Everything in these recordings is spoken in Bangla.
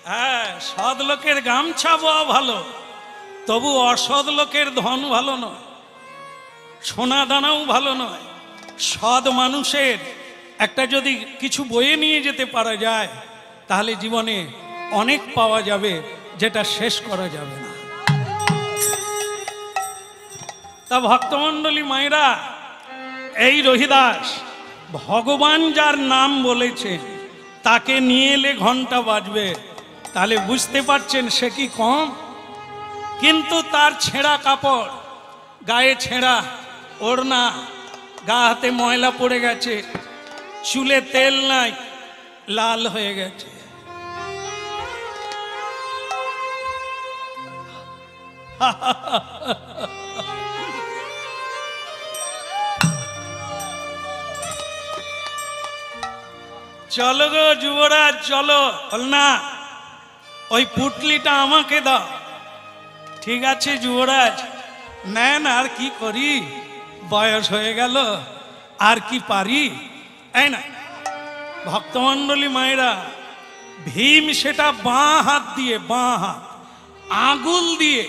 হ্যাঁ, সৎ লোকের গামছা বওয়া ভালো, তবু অসৎ লোকের ধন ভালো নয়, সোনা দানাও ভালো নয়। সৎ মানুষের একটা যদি কিছু বয়ে নিয়ে যেতে পারা যায়, তাহলে জীবনে অনেক পাওয়া যাবে, যেটা শেষ করা যাবে না। তা ভক্তমণ্ডলী মায়েরা, এই রহিদাস ভগবান যার নাম বলেছে তাকে নিয়ে এলে ঘন্টা বাজবে, তাহলে বুঝতে পারছেন সে কি কম। কিন্তু তার ছেঁড়া কাপড়, গায়ে ছেঁড়া ওড়না, গা হাতে ময়লা পড়ে গেছে, চুলে তেল নাই, লাল হয়ে গেছে। চলো গো যুবরাজ চলো। বল না, ওই পুটলিটা আমাকে দাও। ঠিক আছে যুবরাজ, নেন, আর কি করি, বয়স হয়ে গেল, আর কি পারি। এই না ভক্তমণ্ডলী মায়েরা, ভীম সেটা বাঁ হাত দিয়ে, বাঁ হাত আঙুল দিয়ে,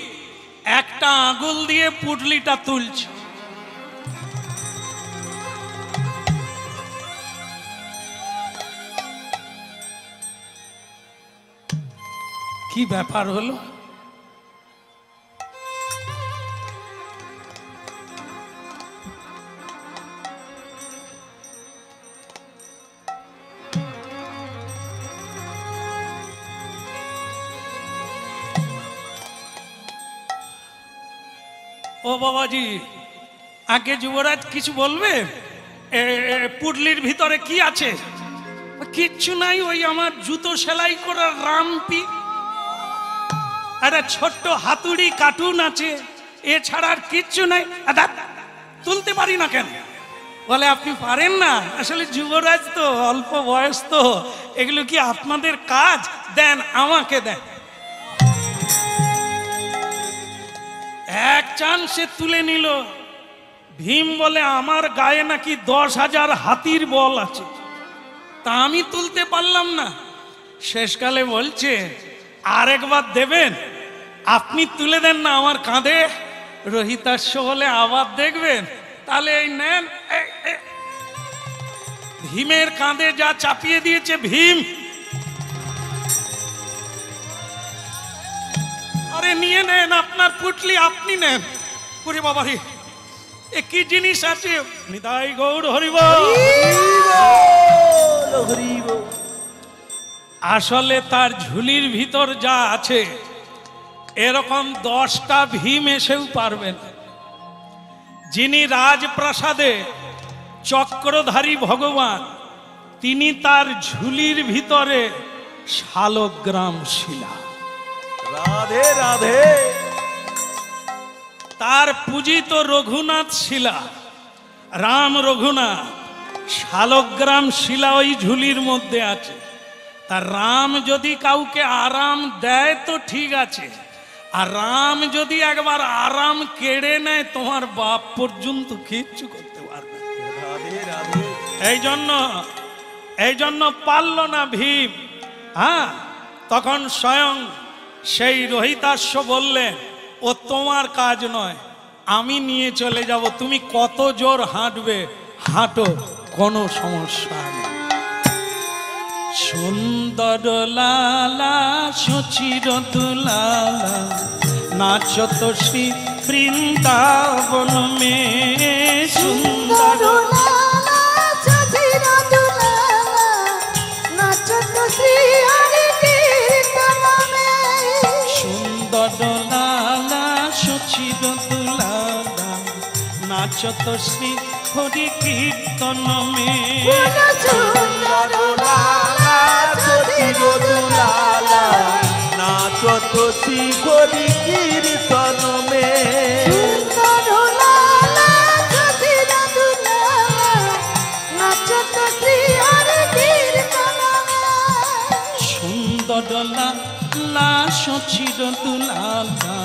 একটা আঙুল দিয়ে পুটলিটা তুলছে। কি ব্যাপার হলো? ও বাবাজি, আগে যুবরাজ কিছু বলবে? পুটলির ভিতরে কি আছে? কিচ্ছু নাই, ওই আমার জুতো সেলাই করার রামপি, একটা ছোট্ট হাতুড়ি কার্টুন আছে, এছাড়া আর কিচ্ছু নাই। তুলতে পারি না কেন? বলে আপনি পারেন না, আসলে যুবরাজ তো, অল্প বয়স তো, এগুলো কি আপনাদের কাজ? দেন, আমাকে দেন। এক চান্সে তুলে নিল। ভীম বলে আমার গায়ে নাকি 10,000 হাতির বল আছে, তা আমি তুলতে পারলাম না। শেষকালে বলছে আরেকবার দেবেন? আপনি তুলে দেন না আমার কাঁধে, রহিতাস্য বলে আবার দেখবেন। তাহলে এই নেন। ভীমের কাঁধে যা চাপিয়ে দিয়েছে ভীম, আরে নিয়ে নেন আপনার পুটলি, আপনি নেন। ওরে বাবা রে, এ কি জিনিস আছে? নিতাই গৌর হরিবল। আসলে তার ঝুলির ভিতর যা আছে, এরকম 10টা ভীম এসেও পারবেন। যিনি রাজপ্রাসাদে চক্রধারী ভগবান, তিনি তার ঝুলির ভিতরে শালগ্রাম শিলা। রাধে রাধে। তার পূজিত রঘুনাথ শিলা, রাম রঘুনাথ, শালগ্রাম শিলা ওই ঝুলির মধ্যে আছে। তার রাম যদি কাউকে আরাম দেয় তো ঠিক আছে, আর রাম যদি একবার আরাম কেড়ে নেয়, তোমার বাপ পর্যন্ত কিচ্ছু করতে পারবে না। রাধে রাধে। এই জন্য পারল না ভীম। হ্যাঁ, তখন স্বয়ং সেই রহিতাস্য বললেন, ও তোমার কাজ নয়, আমি নিয়ে চলে যাব, তুমি কত জোর হাঁটবে হাঁটো, কোনো সমস্যা নেই। সুন্দর লালা সুচির দুলালা, নাচত শ্রী বৃন্দাবন মে। সুন্দর লালা সুচির দুলালা, নাচত শ্রী হরি কীর্তন মে। সুন্দর লালা সুচির দুলালা, নাচত শ্রী হরি কীর্তন মে। সুন্দর লালা সুচির দুলালা, নাচত শ্রী হরি কীর্তন মে। সুন্দর লালা সুচির দুলালা, নাচত শ্রী হরি কীর্তন মে। সুন্দর লালা সুচির দুলালা,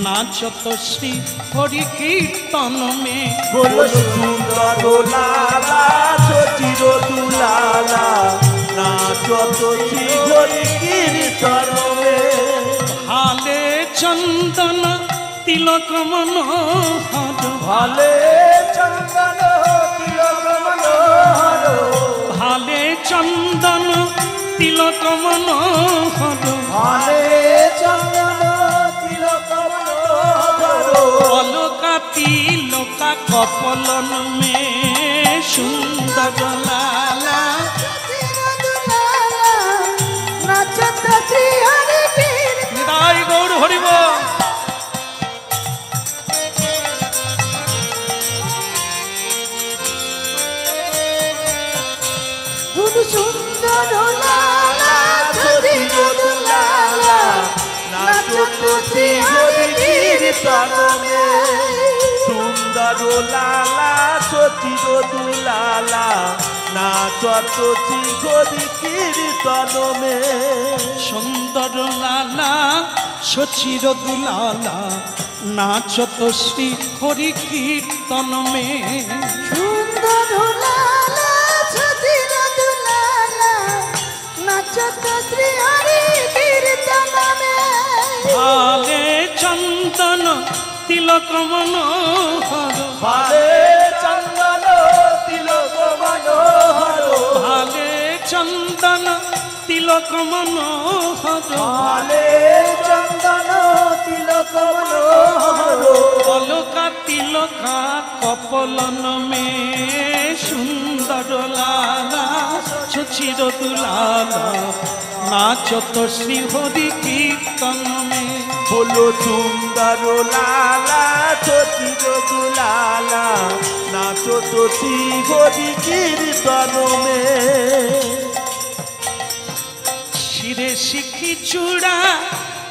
নাচত শ্রী হরি কীর্তন মে। বলো সুন্দর লালা সচির দুলালা, নাচত শ্রী হরি কীর্তন তিলক মনোহর ভালে চন্দন তিলক মনোহর ভালে চন্দন তিলক মনোহর ভালে চন্দন তিলক মনোহর অলকা তিলকা কপলন মে সুন্দর লালা নাচত শ্রী হরি কীর্তন নিতাই গৌর হরিব গুণ সুন্দর লালা যদি লালা নাচত শ্রী হরি কীর্তন মে সুন্দর লালা সচির দুলালা নাচত শ্রী কীর্তন মে সুন্দর লালা সচির দুলালা নাচত শ্রী হরি কীর্তন মে সুন্দর লালা যদি লালা নাচত শ্রী হরি কীর্তন মে ভালে চন্দন তিলক মনোহর ভালে চন্দন তিলক মনোহর ভালে চন্দন তিলক মনোহর ভালে চন্দন তিলক মনোহর অলকা তিলকা কপলন মে সুন্দর লালা সুচির দুলালা নাচত শ্রী হরি কীর্তন মে বলো সুন্দর লালা সচির দুলালা নাচত শ্রী হরি কীর্তন মে শিরে শিখি চূড়া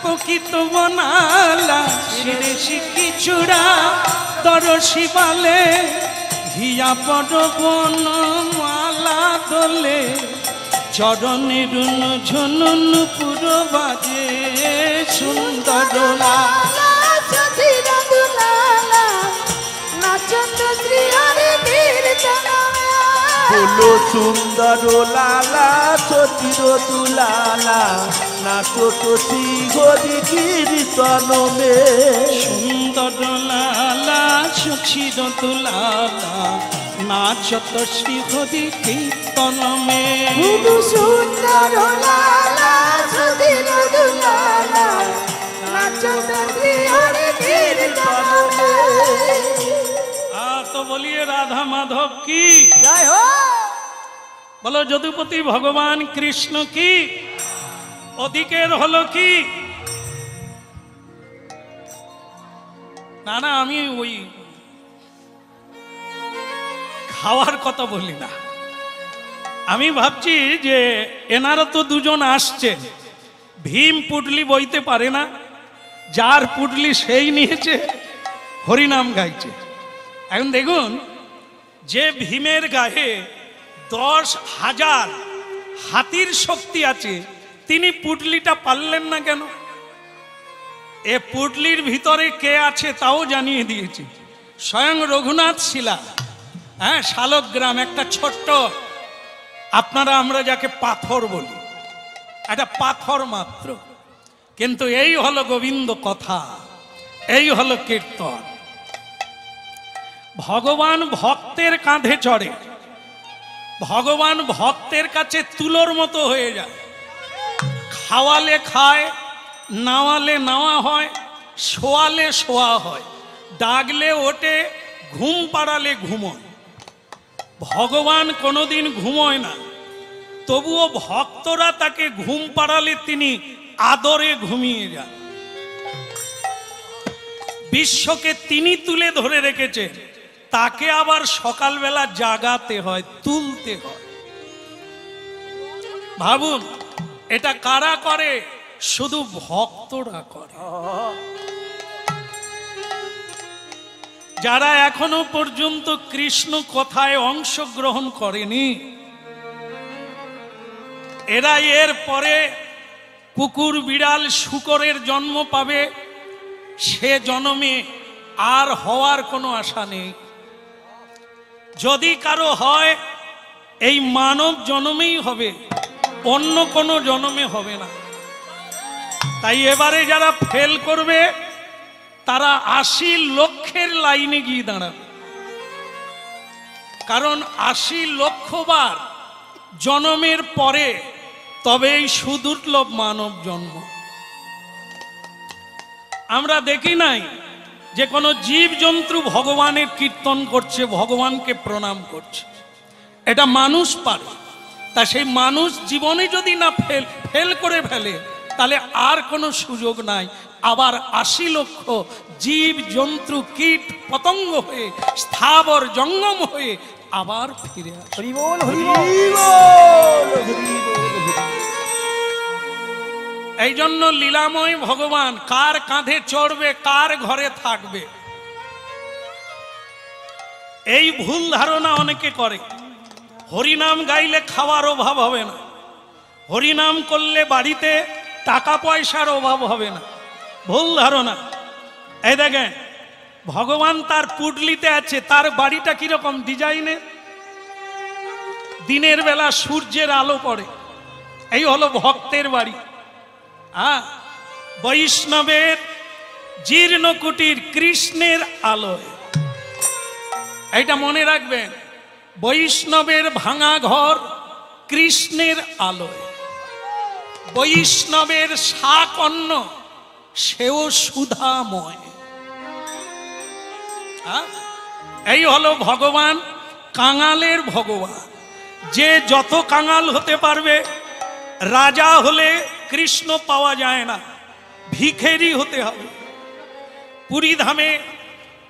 পকিত বনালা শিরে শিখি চূড়া তর শিবালে হিয়া পর বন মালা দোলে চরণে রুন ঝুনুন পুর বাজে সুন্দর লালা যদি লালা নাচত শ্রী হরি কীর্তন মে বলো সুন্দর লালা সচির দুলালা নাচত শ্রী হরি কীর্তন মে সুন্দর লালা সুচির দুলালা নাচত শ্রী হরি কীর্তন মে গুণ সুন্দর লালা যদি লালা নাচত শ্রী হরি কীর্তন মে তো বলিয়ে রাধা মাধব কি জয় হো বলো যদুপতি ভগবান কৃষ্ণ কি ওদিকের হলো কি না না আমি ওই খাওয়ার কথা বলি না আমি ভাবছি যে এনারা তো দুজন আসছে ভীম পুটলি বইতে পারে না যার পুটলি সেই নিয়েছে হরিনাম গাইছে এখন দেখুন যে ভীমের গায়ে 10,000 হাতির শক্তি আছে তিনি পুটলিটা পারলেন না কেন এ পুটলির ভিতরে কে আছে তাও জানিয়ে দিয়েছি স্বয়ং রঘুনাথ শিলা হ্যাঁ শালগ্রাম একটা ছোট্ট আপনারা আমরা যাকে পাথর বলি একটা পাথর মাত্র কিন্তু এই হলো গোবিন্দ কথা এই হলো কীর্তন ভগবান ভক্তের কাঁধে চড়ে ভগবান ভক্তের কাছে তুলোর মতো হয়ে যায় খাওয়ালে খায় নাওয়ালে নাওয়া হয় শোয়ালে শোয়া হয় ডাকলে ওঠে ঘুম পাড়ালে ঘুমোয় ভগবান কোনোদিন ঘুমোয় না তবুও ভক্তরা তাকে ঘুম পাড়ালে তিনি আদরে ঘুমিয়ে যান বিশ্বকে তিনি তুলে ধরে রেখেছে তাকে আবার সকালবেলা জাগাতে হয় তুলতে হয় ভাবুন এটা কারা করে শুধু ভক্তরা করে যারা এখনো পর্যন্ত কৃষ্ণ কথায় অংশগ্রহণ করেনি এরা এর পরে কুকুর বিড়াল শূকরের জন্ম পাবে সে জন্মে আর হওয়ার কোনো আশা নেই যদি কারো হয় এই মানব জন্মেই হবে অন্য কোনো জন্মে হবে না তাই এবারে যারা ফেল করবে তারা 80 লক্ষের লাইনে গিয়ে দাঁড়াবে। কারণ 80 লক্ষ বার জন্মের পরে তবেই সুদুর্লভ মানব জন্ম। আমরা দেখি নাই যে কোনো জীব জন্তু ভগবানের কীর্তন করছে, ভগবানকে প্রণাম করছে, এটা মানুষ পারে। তা সেই মানুষ জীবনে যদি না ফেল করে ফেলে তাহলে আর কোনো সুযোগ নাই। আবার 80 লক্ষ জীব জন্তু কীট পতঙ্গ হয়ে স্থাবর জঙ্গম হয়ে আবার ফিরে আসে। হরি বল, হরি বল। এই জন্য লীলাময় ভগবান কার কাঁধে চড়বে, কার ঘরে থাকবে, এই ভুল ধারণা অনেকে করে। হরিনাম গাইলে খাওয়ার অভাব হবে না, হরিনাম করলে বাড়িতে টাকা পয়সার অভাব হবে না, ভুল ধারণা। এই দেখেন ভগবান তার পুডলিতে আছে, তার বাড়িটা কিরকম ডিজাইনের, দিনের বেলা সূর্যের আলো পড়ে, এই হলো ভক্তের বাড়ি। বৈষ্ণবের জীর্ণ কুটির কৃষ্ণের আলোয়, এইটা মনে রাখবেন। বৈষ্ণবের ভাঙা ঘর কৃষ্ণের আলোয়, বৈষ্ণবের শাক অন্ন সেও সুধাময়। এই হলো ভগবান, কাঙালের ভগবান। যে যত কাঙাল হতে পারবে, রাজা হলে কৃষ্ণ পাওয়া যায় না, ভিখেরি হতে হবে। পুরী ধামে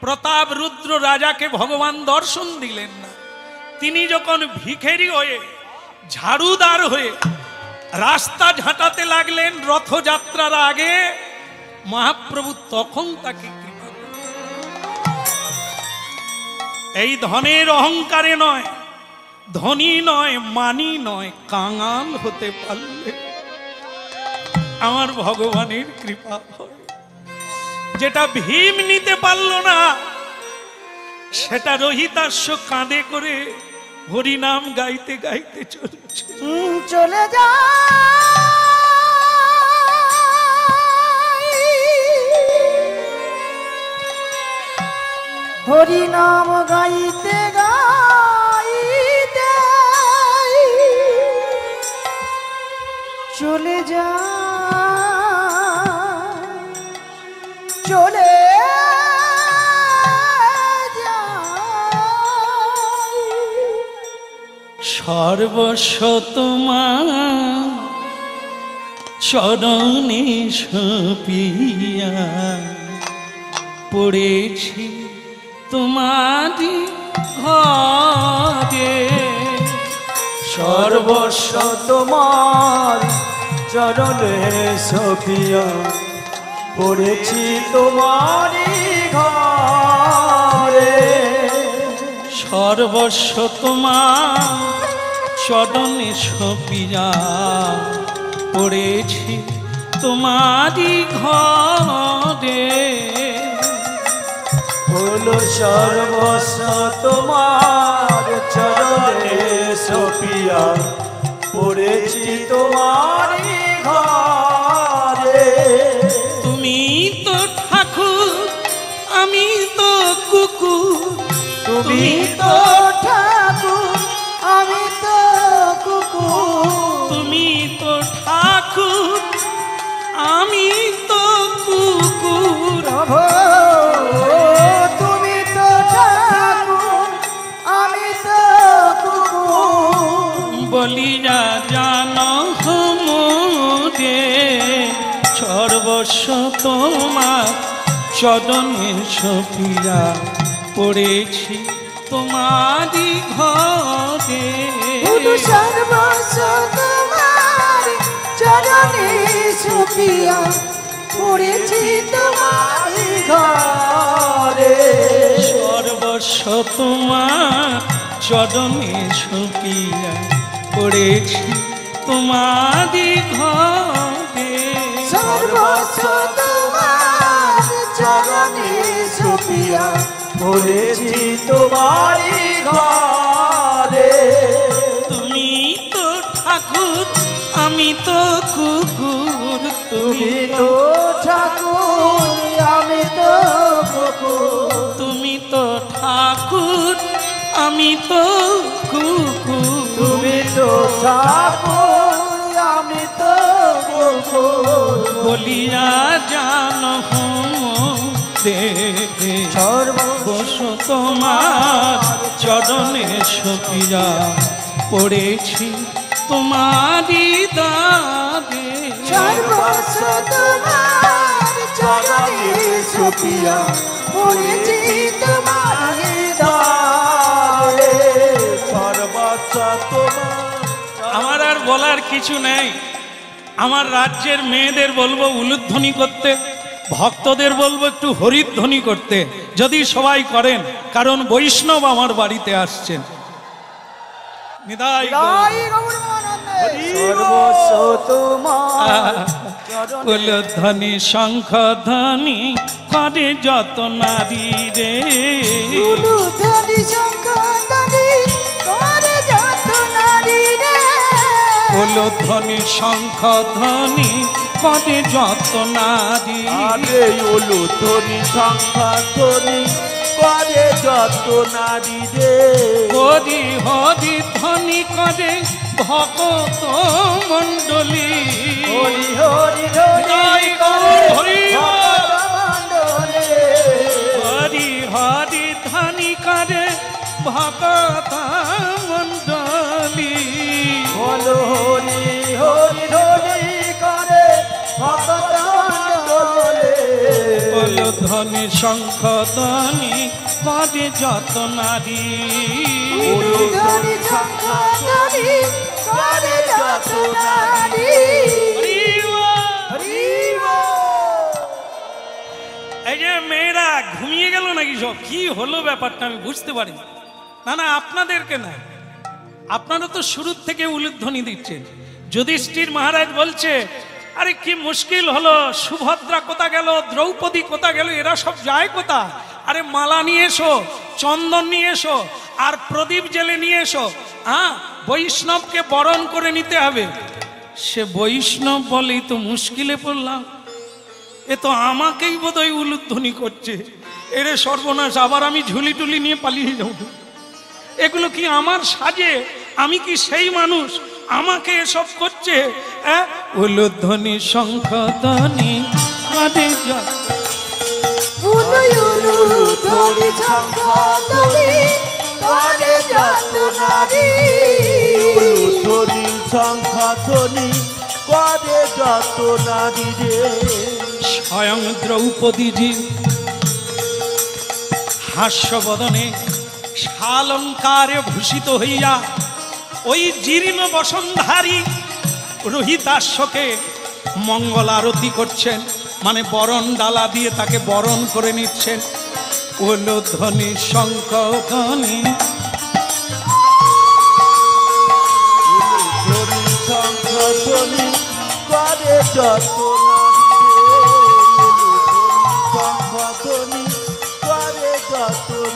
প্রতাপ রুদ্র রাজাকে ভগবান দর্শন দিলেন না। তিনি যখন ভিখেরি হয়ে ঝাড়ুদার হয়ে রাস্তা ঝাঁটাতে লাগলেন রথযাত্রার আগে, মহাপ্রভু তখন তাকে কৃপা করলেন। এই ধনের অহংকারে নয়, ধনী নয়, মানি নয়, কাঙাল হতে পারলে আমার ভগবানের কৃপা হয়। যেটা ভীম নিতে পারল না, সেটা রহিতাস্য কাঁধে করে হরিনাম গাইতে গাইতে চলছে। চলে যা হরিনাম গাইতে গাইতে, চলে যা চলে সর্বস্ব তোমার চরণে সপিয়া পড়েছি তোমারি ঘরে। সর্বস্ব তোমার চরণে সপিয়া পড়েছি তোমারি ঘরে। সর্বস্ব তোমার চরণে সপিয়া পড়েছি তোমারি ঘরে। হলো সর্বস্ব তোমার চরণে সপিয়া পড়েছি তোমারি ঘরে। তুমি তো ঠাকুর, আমি তো কুকুর, তুমি তো ঠাকুর, আমি তো কুকুর। তুমি তো ঠাকুর, আমি তো কুকুর। তুমি তো ঠাকুর, আমি তো কুকুর। বলিয়া জানো মোরে সর্বস্ব তোমার চরণে সপিয়া পড়েছি তোমারি ঘরে। সর্বস্ব তোমার চরণে সপিয়া পড়েছি তোমারি ঘরে। সর্বস্ব তোমার চরণে সপিয়া পড়েছি তোমারি ঘরে। সর্বস্ব তোমার চরণে সপিয়া পড়েছি তোমারি ঘরে। তুমি তো ঠাকুর, আমি তো কুকুর। তুমি তো ঠাকুর, আমি তো আমি তো কুকুর। তুমি তো ঠাকুর আমি তো কুকুর। বলিয়া জানো সর্বস্ব তোমার চরণে সপিয়া পড়েছি তোমারি দাদে। সর্বস্ব তোমার চরণে সপিয়া পড়েছি তোমারি দাদে। সর্বস্ব তোমার। আমার আর বলার কিছু নেই। আমার রাজ্যের মেয়েদের বলবো উলুধ্বনি করতে, ভক্তদের বলবো একটু হরিধ্বনি করতে, যদি সবাই করেন, কারণ বৈষ্ণব আমার বাড়িতে আসছেন। নিতাই গৌর। সর্বস্ব তোমার উলুধ্বনি শঙ্খ ধ্বনি করে যত নারী রে। উলুধ্বনি শঙ্খ ধ্বনি করে যত নারী রে। উলুধ্বনি শঙ্খ ধ্বনি করে যত নারী। আরে উলুধ্বনি শঙ্খ ধ্বনি করে যত নারী রে। হরি হরি ধ্বনি করে ভক্ত মণ্ডলী। হরি হরি নিতাই গৌর হরি বল। মণ্ডলে। হরি হরি ধ্বনি করে ভক্ত মণ্ডলী। বলো হরি হরি হরি করে ভক্ত মণ্ডলে। উলুধ্বনি শঙ্খ ধ্বনি করে যত নারী। উলুধ্বনি শঙ্খ ধ্বনি করে যত নারী। হরি বল। হরি বল। এই যে মেয়েরা ঘুমিয়ে গেল নাকি সব? কি হলো ব্যাপারটা আমি বুঝতে পারি না। না আপনাদেরকে না, আপনারা তো শুরুর থেকে উলুধ্বনি দিচ্ছেন। যুধিষ্ঠির মহারাজ বলছে আরে কি মুশকিল হলো, সুভদ্রা কোথা গেল, দ্রৌপদী কোথা গেল, এরা সব যায় কোথা? আরে মালা নিয়ে এসো, চন্দন নিয়ে এসো, আর প্রদীপ জেলে নিয়ে এসো। হ্যাঁ, বৈষ্ণবকে বরণ করে নিতে হবে। সে বৈষ্ণব বলেই তো মুশকিলে পড়লাম। এ তো আমাকেই বোধহয় উলুধ্বনি করছে। এরে সর্বনাশ, আবার আমি ঝুলি টুলি নিয়ে পালিয়ে যাব। এগুলো কি আমার সাজে? আমি কি সেই মানুষ? আমাকে এসব করছে। উলুধ্বনি শঙ্খ ধ্বনি করে যত। উলুধ্বনি শঙ্খ ধ্বনি করে যত নারী। উলুধ্বনি শঙ্খ ধ্বনি করে যত নারী রে। স্বয়ং দ্রৌপদীজি হাস্যবদনে শালঙ্কারে ভূষিত হইয়া ওই জীর্ণ বসনধারী রোহিতাশ্বকে মঙ্গল আরতি করছেন, মানে বরণ ডালা দিয়ে তাকে বরণ করে নিচ্ছেন। উলুধ্বনি শঙ্খ ধ্বনি উলুধ্বনি শঙ্খ ধ্বনি করে যত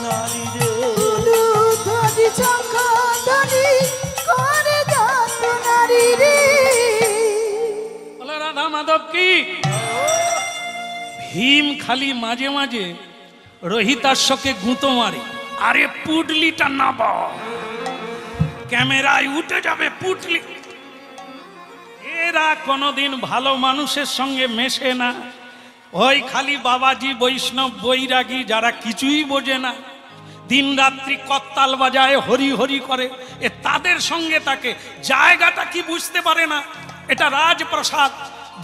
নারী রে। উলুধ্বনি শঙ্খ ধ্বনি করে যত নারী রে। বলে রাধা মাধব কি? ভীম খালি মাঝে মাঝে রোহিতাশ্বকে গুঁতো মারে, আরে পুটলিটা নাবা, ক্যামেরায় উঠে যাবে পুটলি। এরা কোনোদিন ভালো মানুষের সঙ্গে মেশে না। ওই খালি বাবাজি বৈষ্ণব বৈরাগী যারা কিছুই বোঝে না, দিন রাত্রি কত্তাল বাজায়, হরি হরি করে, এ তাদের সঙ্গে তাকে জায়গাটা কি বুঝতে পারে না। এটা রাজপ্রাসাদ,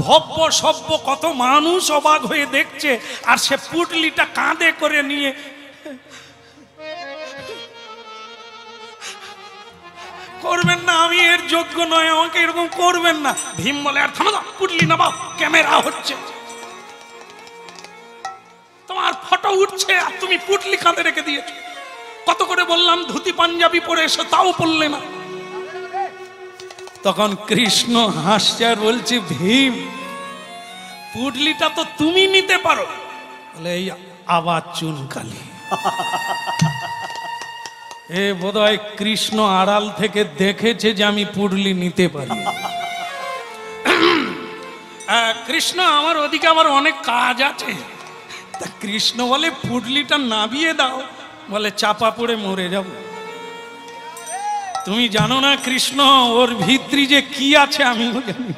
ভব্য সভ্য কত মানুষ অবাক হয়ে দেখছে, আর সে পুটলিটা কাঁধে করে নিয়ে করবেন না, আমি এর যোগ্য নয়, আমাকে এরকম করবেন না। ভীম বলে আর থামো, পুটলি নামাও, ক্যামেরা হচ্ছে, তোমার ফটো উঠছে আর তুমি পুটলি কাঁধে রেখে দিয়েছো। কত করে বললাম ধুতি পাঞ্জাবি পরে এসো, তাও পড়লে না। তখন কৃষ্ণ হাসছে আর বলছে ভীম, পুটলিটা তো তুমি নিতে পারো। বলে এই আবার চুনকালি। এ বোধহয় কৃষ্ণ আড়াল থেকে দেখেছে যে আমি পুটলি নিতে পারি। কৃষ্ণ আমার ওদিকে আমার অনেক কাজ আছে। তা কৃষ্ণ বলে পুটলিটা নাবিয়ে দাও। বলে চাপা পড়ে মরে যাব। তুমি জানো না কৃষ্ণ ওর ভিতরি যে কি আছে আমিও জানি।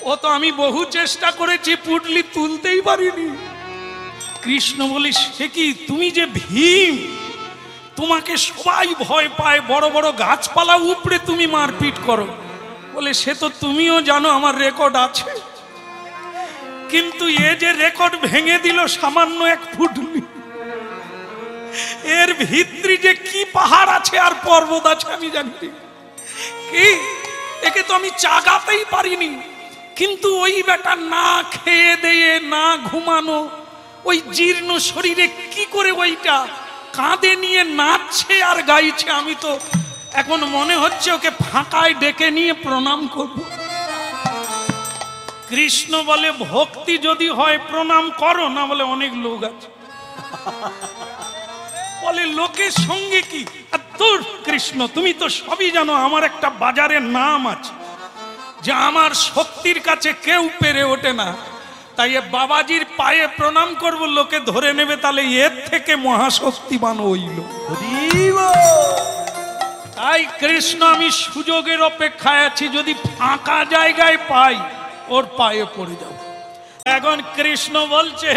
ও তো আমি বহু চেষ্টা করেছি, পুটলি তুলতেই পারিনি। কৃষ্ণ বলি, সে কি তুমি যে ভীম, তোমাকে সবাই ভয় পায়, বড় বড় গাছপালা উপড়ে তুমি মারপিট করো। বলে, সে তো তুমিও জানো আমার রেকর্ড আছে, কিন্তু এ যে রেকর্ড ভেঙে দিল সামান্য এক পুটলি, এর ভিতরে যে কি পাহাড় আছে আর পর্বত আছে আমি জানি। কি একে তো আমি চাগাতেই পারিনি, কিন্তু ওই বেটা না খেয়ে দিয়ে না ঘুমানো ওই জীর্ণ শরীরে কি করে ওইটা কাঁধে নিয়ে নাচছে আর গাইছে। আমি তো এখন মনে হচ্ছে ওকে ফাঁকায় ডেকে নিয়ে প্রণাম করব। কৃষ্ণ বলে, ভক্তি যদি হয় প্রণাম করো, না বলে অনেক লোক আছে। বলে, লোকের সঙ্গে কি? আর তোর কৃষ্ণ তুমি তো সবই জানো, আমার একটা বাজারের নাম আছে যে আমার শক্তির কাছে কেউ পেরে ওঠে না, তাই এ বাবাজির পায়ে প্রণাম করব, লোকে ধরে নেবে তাহলে এর থেকে মহাশক্তিমান হইল। তাই কৃষ্ণ আমি সুযোগের অপেক্ষায় আছি, যদি ফাঁকা জায়গায় পাই ওর পায়ে পড়ে যাব। এখন কৃষ্ণ বলছে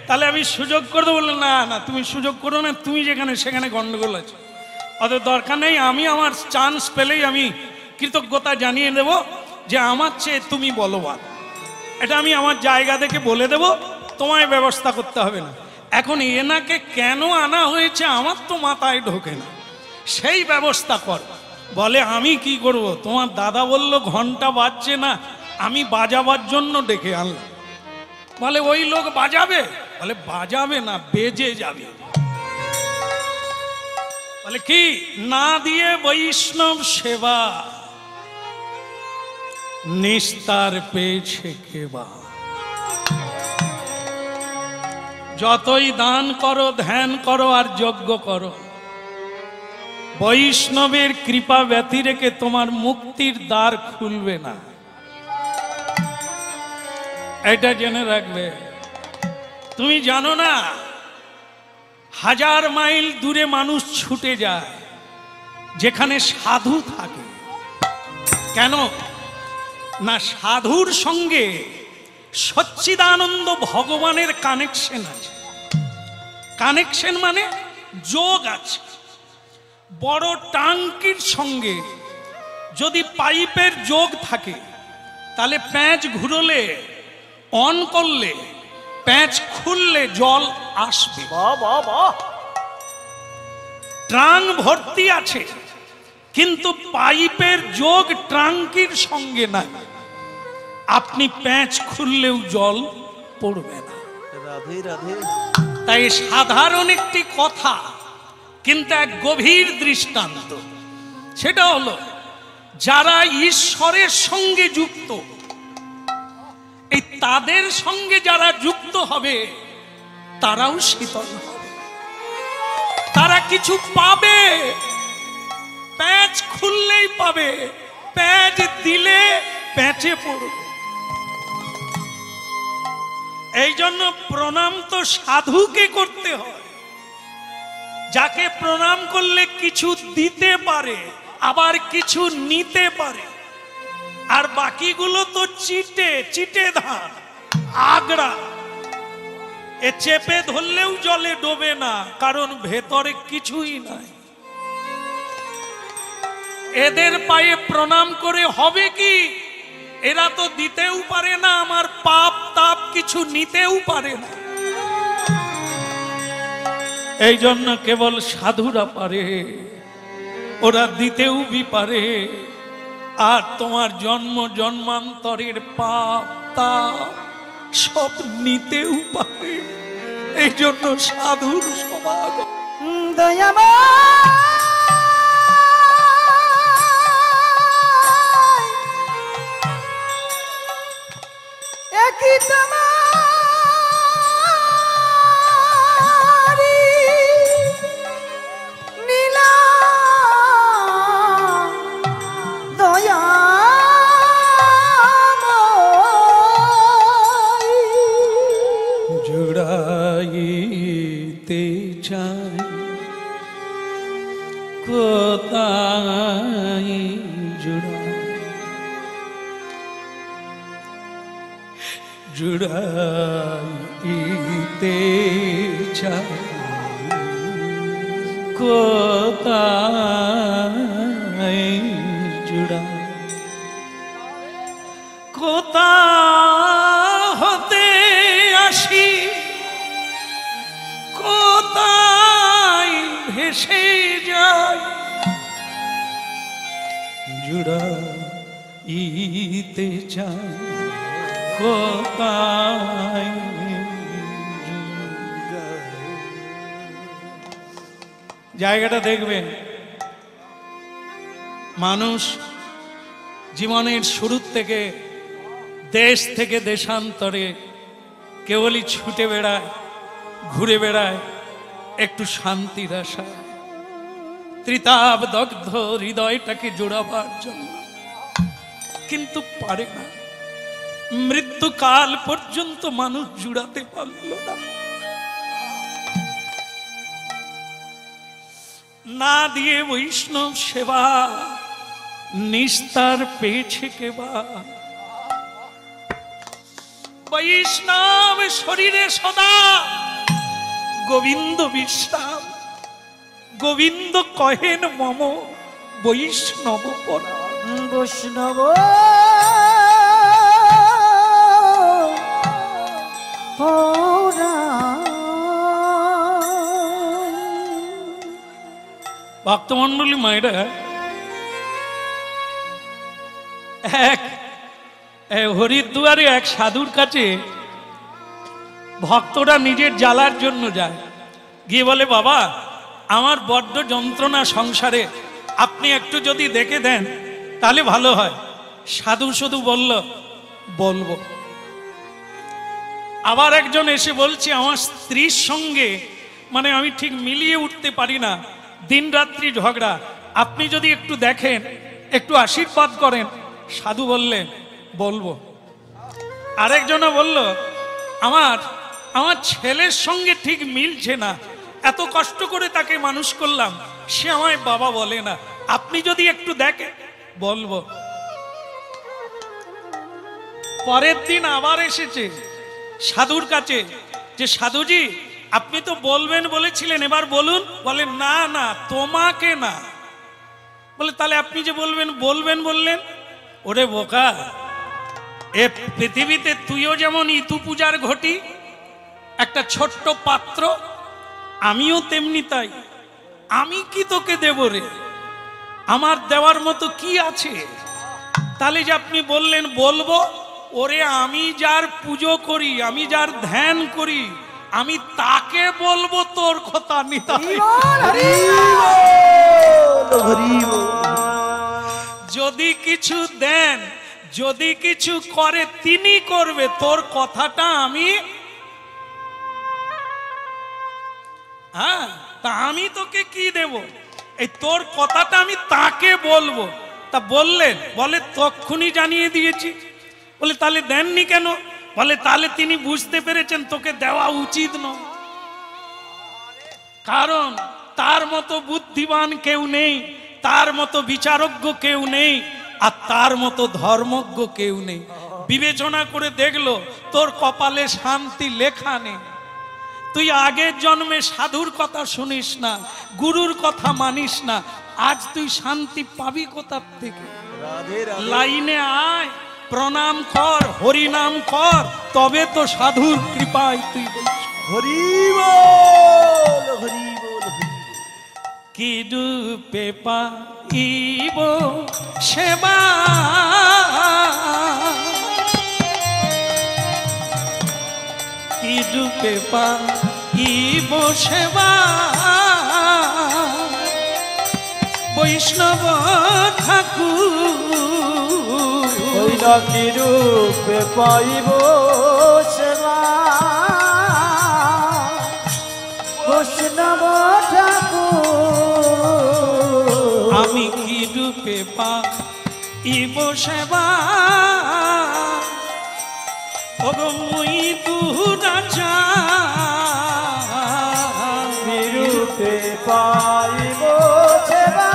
তাহলে আমি সুযোগ করে দেবো। বললে, না না তুমি সুযোগ করো না, তুমি যেখানে সেখানে গন্ডগোল আছে, অত দরকার নেই। আমি আমার চান্স পেলেই আমি কৃতজ্ঞতা জানিয়ে দেব যে আমার চেয়ে তুমি বলবান। এটা আমি আমার জায়গা থেকে বলে দেব, তোমায় ব্যবস্থা করতে হবে না। এখন এনাকে কেন আনা হয়েছে আমার তো মাথায় ঢোকে না, সেই ব্যবস্থা কর। বলে, আমি কি করব? তোমার দাদা বলল ঘন্টা বাজছে না, আমি বাজাবার জন্য ডেকে আনলাম। বলে, ওই লোক বাজাবে? বলে, বাজাবে না, বেজে যাবে। বলে, কি না দিয়ে বৈষ্ণব সেবা নিস্তার পেয়েছে কেবা। যতই দান করো, ধ্যান করো আর যজ্ঞ করো, বৈষ্ণবের কৃপা ব্যতিরেকে তোমার মুক্তির দ্বার খুলবে না। এটা জেনে রাখবে। তুমি জানো না, 1000 মাইল দূরে মানুষ ছুটে যায় যেখানে সাধু থাকে। কেন না? সাধুর সঙ্গে সচ্চিদানন্দ ভগবানের কানেকশন আছে। কানেকশন মানে যোগ আছে। বড় টাঙ্কির সঙ্গে যদি পাইপের যোগ থাকে, তাহলে প্যাঁচ ঘুরলে, অন করলে, প্যাঁচ খুললে জল আসবে। ট্রাঙ্ক ভর্তি আছে, কিন্তু পাইপের যোগ ট্রাঙ্কির সঙ্গে নাই, আপনি প্যাঁচ খুললেও জল পড়বে না। রাধে রাধে। তাই সাধারণ একটি কথা, কিন্তু এক গভীর দৃষ্টান্ত। সেটা হলো, যারা ঈশ্বরের সঙ্গে যুক্ত, এই তাদের সঙ্গে যারা যুক্ত হবে তারাও শীতল হবে, তারা কিছু পাবে। প্যাঁচ খুললেই পাবে, প্যাঁচ দিলে প্যাঁচে পড়বে। এই জন্য প্রণাম তো সাধুকে করতে হয়, যাকে প্রণাম করলে কিছু দিতে পারে, আবার কিছু নিতে পারে। আর বাকিগুলো তো চিটে চিটে ধান, আগড়া। এ চেপে ধরলেও জলে ডোবে না, কারণ ভেতরে কিছুই নাই। এদের পায়ে প্রণাম করে হবে কি? এরা তো দিতেও পারে না, আমার পাপ তাপ কিছু নিতেও পারে না। এই জন্য কেবল সাধুরা পারে, ওরা দিতেও পারে, আর তোমার জন্ম জন্মান্তরের পাপ তাপ সব নিতেও পারে। এই জন্য সাধুর সমাগম। একই তোমারি নীলা দয়াময় জুড়াইতে চাই কত জুড়াইতে চাই কোথায় জুড়া কোথা হতে আসি কোথায় ভেসে যায় জুড়াইতে চাই কোথায় জায়গাটা দেখবেন মানুষ জীবনের শুরুর থেকে দেশ থেকে দেশান্তরে কেবলই ছুটে বেড়ায় ঘুরে বেড়ায় একটু শান্তির আশা ত্রিতাপ দগ্ধ হৃদয়টাকে জোড়াবার জন্য কিন্তু পারে না মৃত্যুকাল পর্যন্ত মানুষ জুড়াতে পারল না না দিয়ে বৈষ্ণব সেবা নিস্তার পেয়েছে কেবা বৈষ্ণব শরীরে সদা গোবিন্দ বিশ্রাম গোবিন্দ কহেন মম বৈষ্ণব পরা বৈষ্ণব ভক্তমন্ডলী মায়েরা এক হরিদ্বারে এক সাধুর কাছে ভক্তরা নিজের জ্বালার জন্য যায় গিয়ে বলে বাবা আমার বড্ড যন্ত্রণা সংসারে আপনি একটু যদি দেখে দেন তাহলে ভালো হয় সাধু শুধু বলল বলবো আবার একজন এসে বলছে আমার স্ত্রীর সঙ্গে মানে আমি ঠিক মিলিয়ে উঠতে পারি না দিন রাত্রি ঝগড়া আপনি যদি একটু দেখেন একটু আশীর্বাদ করেন সাধু বললেন বলবো আরেকজনা বলল আমার আমার ছেলের সঙ্গে ঠিক মিলছে না এত কষ্ট করে তাকে মানুষ করলাম সে আমায় বাবা বলে না আপনি যদি একটু দেখেন বলবো পরের দিন আবার এসেছে সাধুর কাছে যে সাধুজি আপনি তো বলবেন বলেছিলেন এবার বলুন বলে না না তোমাকে না বলে তাহলে আপনি যে বলবেন বলবেন বললেন ওরে বোকা এ পৃথিবীতে তুইও যেমন ইতু পূজার ঘটি একটা ছোট্ট পাত্র আমিও তেমনি তাই আমি কি তোকে দেব রে আমার দেওয়ার মতো কি আছে তাহলে যে আপনি বললেন বলবো ওরে আমি যার পুজো করি আমি যার ধ্যান করি আমি তাকে বলবো তোর কথা নিতাই যদি কিছু দেন যদি কিছু করে তিনি করবে তোর কথাটা আমি হ্যাঁ তা আমি তোকে কি দেব এই তোর কথাটা আমি তাকে বলবো তা বললেন বলে তক্ষুনি জানিয়ে দিয়েছি বলে তাহলে দেননি কেন বলে তাহলে তিনি বুঝতে পেরেছেন তোকে দেওয়া উচিত নয় কারণ তার মতো বুদ্ধিমান কেউ নেই তার মতো বিচারজ্ঞ কেউ নেই আর তার মতো ধর্মজ্ঞ কেউ নেই বিবেচনা করে দেখলো তোর কপালে শান্তি লেখা নেই তুই আগের জন্মে সাধুর কথা শুনিস না গুরুর কথা মানিস না আজ তুই শান্তি পাবি কোথার থেকে লাইনে আয় প্রণাম কর হরি নাম কর তবে তো সাধুর কৃপায় তুই হরি বল হরি বল কি রূপে পাইব সেবা কি রূপে পাইব সেবা বৈষ্ণব ঠাকুর কি রূপে পাইব সেবা বৈষ্ণব ঠাকুর আমি কি রূপে পাইব সেবা মুই রাজা রূপে পাইব সেবা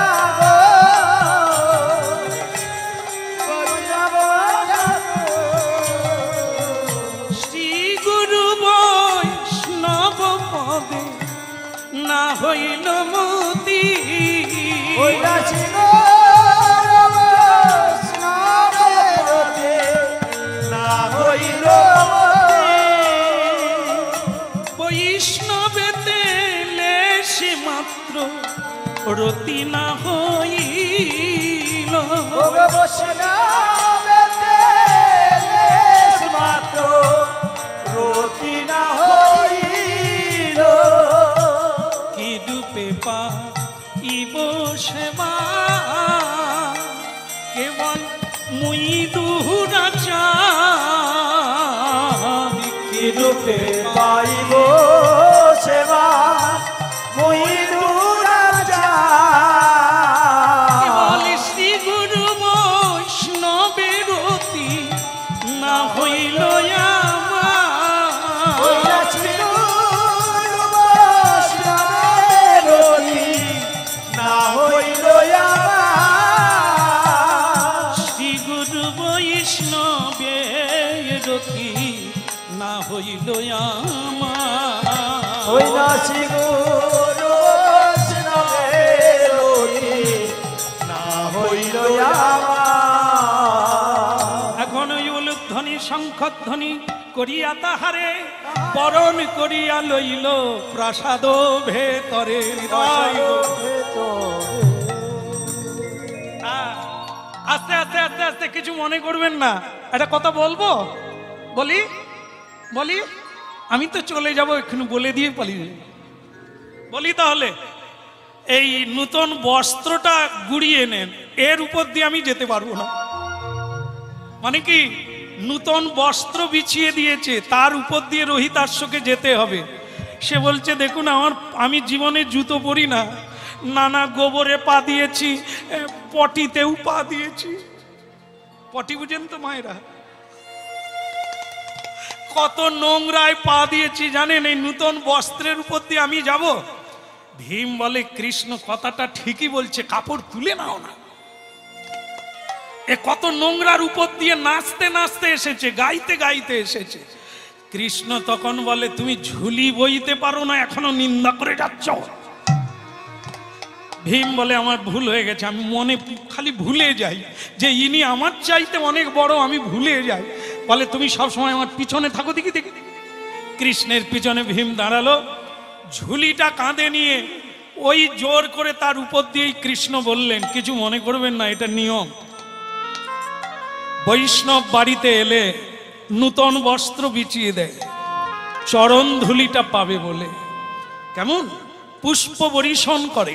না হইল মতি ওই নাচি গো বৈষ্ণবেরতে না হইল বৈষ্ণবেতে লেশে মাত্র রতি না হইল বৈষ্ণবেতে লেশ মাত্র রতি না হইল কি রূপে পাইব সেবা কেবল মুই দুহুরা চাই কি রূপে পাইব সেবা মুই দুরাজা কেবল শ্রী গুরু বৈষ্ণবের রতি না হইল আমার না হইল শ্রী গুরু বৈষ্ণবের রতি না হইল আমার ওই নাচি গুরু বৈষ্ণবের রতি না হইল এখন ওই উলুধ্বনি শঙ্খধ্বনি করিয়া তাহারে বরণ করিয়া লইল প্রাসাদ ভেতরে আস্তে আস্তে আস্তে আস্তে কিছু মনে করবেন না, একটা কথা বলবো, বলি বলি আমি তো চলে যাব, এখানে বলে দিয়ে পালিয়ে বলি। তাহলে এই নূতন বস্ত্রটা গুড়িয়ে নেন, এর উপর দিয়ে আমি যেতে পারবো না। মানে কি, নূতন বস্ত্র বিছিয়ে দিয়েছে, তার উপর দিয়ে রোহিতাশ্বকে যেতে হবে। সে বলছে দেখুন আমি জীবনে জুতো পরি না, নানা গোবরে পা দিয়েছি, পটিতেও পা দিয়েছি। পটি বুঝেন তো মায়েরা, কত নোংরায় পা দিয়েছি জানেন, এই নূতন বস্ত্রের উপর দিয়ে আমি যাব? ভীম বলে কৃষ্ণ কথাটা ঠিকই বলছে, কাপড় তুলে নাও না। এ কত নোংরার উপর দিয়ে নাচতে নাচতে এসেছে, গাইতে গাইতে এসেছে। কৃষ্ণ তখন বলে তুমি ঝুলি বইতে পারো না, এখনো নিন্দা করে যাচ্ছ। ভীম বলে আমার ভুল হয়ে গেছে, আমি মনে খালি ভুলে যাই যে ইনি আমার চাইতে অনেক বড়, আমি ভুলে যাই। বলে তুমি সবসময় আমার পিছনে থাকো, দেখি দেখি। কৃষ্ণের পিছনে ভীম দাঁড়ালো, ঝুলিটা কাঁধে নিয়ে ওই জোর করে তার উপর দিয়েই কৃষ্ণ বললেন কিছু মনে করবেন না, এটা নিয়ম। বৈষ্ণব বাড়িতে এলে নূতন বস্ত্র বিছিয়ে দেয়, চরণ ধুলিটা পাবে বলে। কেমন পুষ্প বরিশন করে,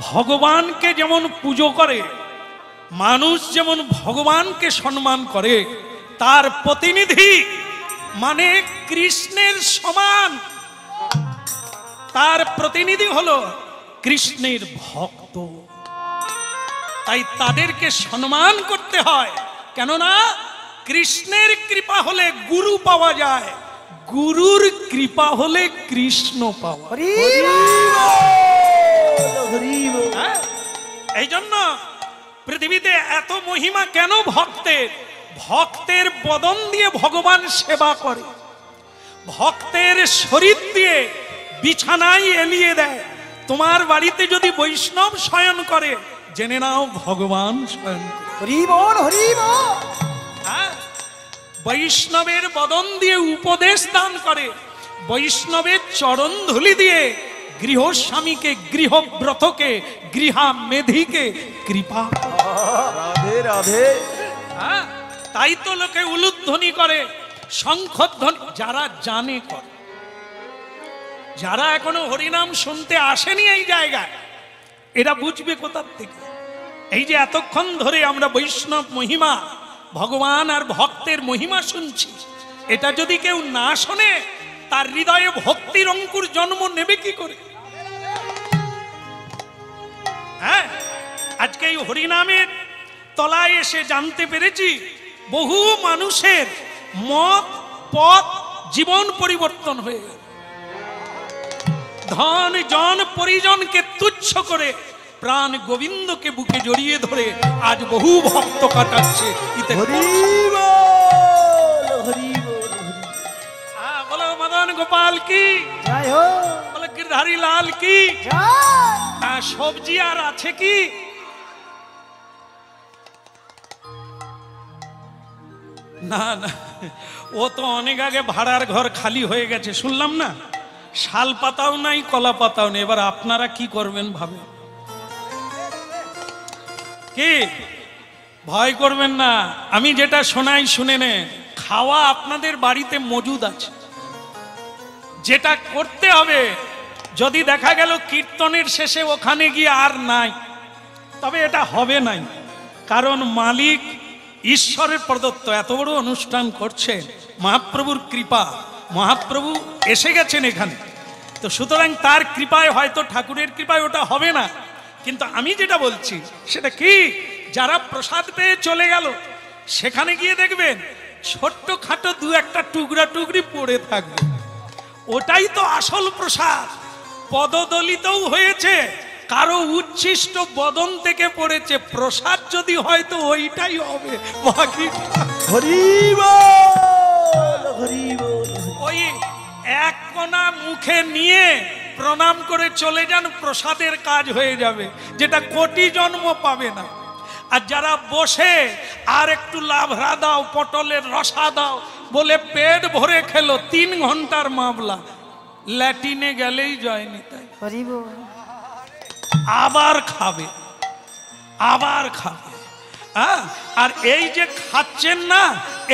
ভগবানকে যেমন পুজো করে, মানুষ যেমন ভগবানকে সম্মান করে, তার প্রতিনিধি মানে কৃষ্ণের সমান, তার প্রতিনিধি হলো কৃষ্ণের ভক্ত। তাই তাদেরকে সম্মান করতে হয়, কেননা কৃষ্ণের কৃপা হলে গুরু পাওয়া যায়, গুরুর কৃপা হলে কৃষ্ণ পাওয়া। হ্যাঁ, এই জন্য পৃথিবীতে এত মহিমা কেন ভক্তের? ভক্তের বদন দিয়ে ভগবান সেবা করে, ভক্তের শরীর দিয়ে বিছানায় এলিয়ে দেয়। তোমার বাড়িতে যদি বৈষ্ণব শয়ন করে, জেনে নাও ভগবান শয়ন করে। হ্যাঁ, বৈষ্ণবের বদন দিয়ে উপদেশ দান করে, বৈষ্ণবের চরণ ধুলি দিয়ে গৃহস্বামীকে, গৃহব্রতকে, গৃহা মেধিকে কৃপা। রাধে রাধে। হ্যাঁ, তাই তো লোকে উলুধ্বনি করে, শঙ্খধ্বনি যারা জানে করে। যারা এখনো হরিনাম শুনতে আসেনি এই জায়গায়, এরা বুঝবে কোথার থেকে। এই যে এতক্ষণ ধরে আমরা বৈষ্ণব মহিমা, ভগবান আর ভক্তের মহিমা শুনছি, এটা যদি কেউ না শোনে, তার হৃদয়ে ভক্তির অঙ্কুর জন্ম নেবে কি করে? হ্যাঁ, আজকে এই হরিনামের তলায় এসে জানতে পেরেছি বহু মানুষের মত পথ জীবন পরিবর্তন হয়ে গেল। ধন জন পরিজনকে তুচ্ছ করে প্রাণ গোবিন্দকে বুকে জড়িয়ে ধরে আজ বহু ভক্ত কাটাচ্ছে। বলো মদন গোপাল কি, বলো গিরধারী লাল লাল কি জয়। সবজি আর আছে কি? না না, ও তো অনেক আগে ভাড়ার ঘর খালি হয়ে গেছে শুনলাম না। শাল পাতাও নাই, কলা পাতাও নেই। এবার আপনারা কি করবেন ভাবে। কি ভয় করবেন না, আমি যেটা শোনাই শুনে নে। খাওয়া আপনাদের বাড়িতে মজুদ আছে। যেটা করতে হবে, যদি দেখা গেল কীর্তনের শেষে ওখানে গিয়ে আর নাই, তবে এটা হবে নাই। কারণ মালিক ঈশ্বরের প্রদত্ত এত বড় অনুষ্ঠান করছে, মহাপ্রভুর কৃপা, মহাপ্রভু এসে গেছেন এখানে। তো সুতরাং তার কৃপায়, হয়তো ঠাকুরের কৃপায় ওটা হবে না। কিন্তু আমি যেটা বলছি সেটা কি, যারা প্রসাদ পেয়ে চলে গেল, সেখানে গিয়ে দেখবেন ছোট্ট খাটো দু একটা টুকরা টুকরি পড়ে থাকবে। ওটাই তো আসল প্রসাদ। পদদলিতও হয়েছে, কারো উচ্ছিষ্ট বদন থেকে পড়েছে। প্রসাদ যদি হয় তো ওইটাই হবে, বাকি হরি বল, হরি বল। ওই এক কোনা মুখে নিয়ে প্রণাম করে চলে যান, প্রসাদের কাজ হয়ে যাবে, যেটা কোটি জন্ম পাবে না। আর যারা বসে আর একটু লাভরা দাও, পটলের রসা দাও বলে পেট ভরে খেলো, 3 ঘন্টার মামলা, ল্যাটিনে গেলেই জয়নি তাই হরি বল। আবার খাবে, আবার খাবে। আর এই যে খাচ্ছেন না,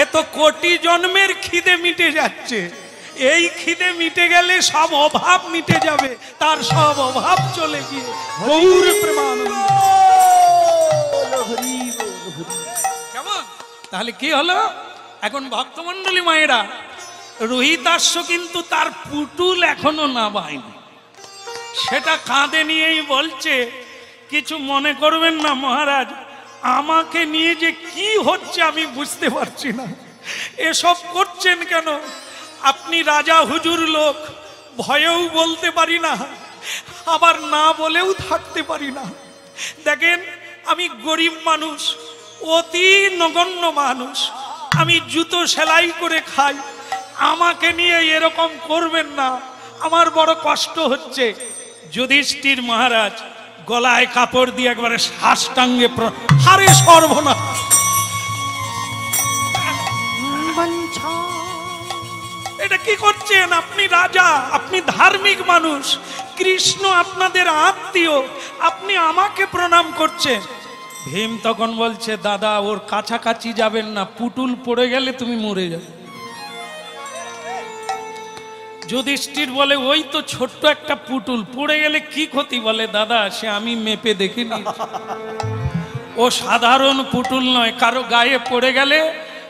এ তো কোটি জন্মের খিদে মিটে যাচ্ছে। এই খিদে মিটে গেলে সব অভাব মিটে যাবে, তার সব অভাব চলে গিয়ে গৌর প্রেমানন্দ। হরি বল, হরি বল। কেমন? তাহলে কি হলো? এখন ভক্তমন্ডলী মায়েরা, রোহিতাস্য কিন্তু তার পুতুল এখনো না বাইনি, সেটা কাঁধে নিয়েই বলছে, কিছু মনে করবেন না মহারাজ, আমাকে নিয়ে যে কি হচ্ছে আমি বুঝতে পারছি না। এসব করছেন কেন? আপনি রাজা হুজুর লোক, ভয়েও বলতে পারি না, আবার না বলেও থাকতে পারি না। দেখেন, আমি গরিব মানুষ, অতি নগণ্য মানুষ, আমি জুতো সেলাই করে খাই। আমাকে নিয়ে এরকম করবেন না, আমার বড় কষ্ট হচ্ছে। যুধিষ্ঠির মহারাজ গলায় কাপড় দিয়ে একবারে সাষ্টাঙ্গে হারে সর্বনাশ। বঞ্ছা। এটা কি করছেন? আপনি রাজা, আপনি ধার্মিক মানুষ, কৃষ্ণ আপনাদের আত্মীয়, আপনি আমাকে প্রণাম করছেন। ভীম তখন বলছে, দাদা ওর কাছাকাছি যাবেন না, পুতুল পড়ে গেলে তুমি মরে যাবে। যুধিষ্ঠির বলে, ওই তো ছোট্ট একটা পুতুল, পড়ে গেলে কি ক্ষতি? বলে, দাদা সে আমি মেপে দেখিনি, ও সাধারণ পুতুল নয়, কারো গায়ে পড়ে গেলে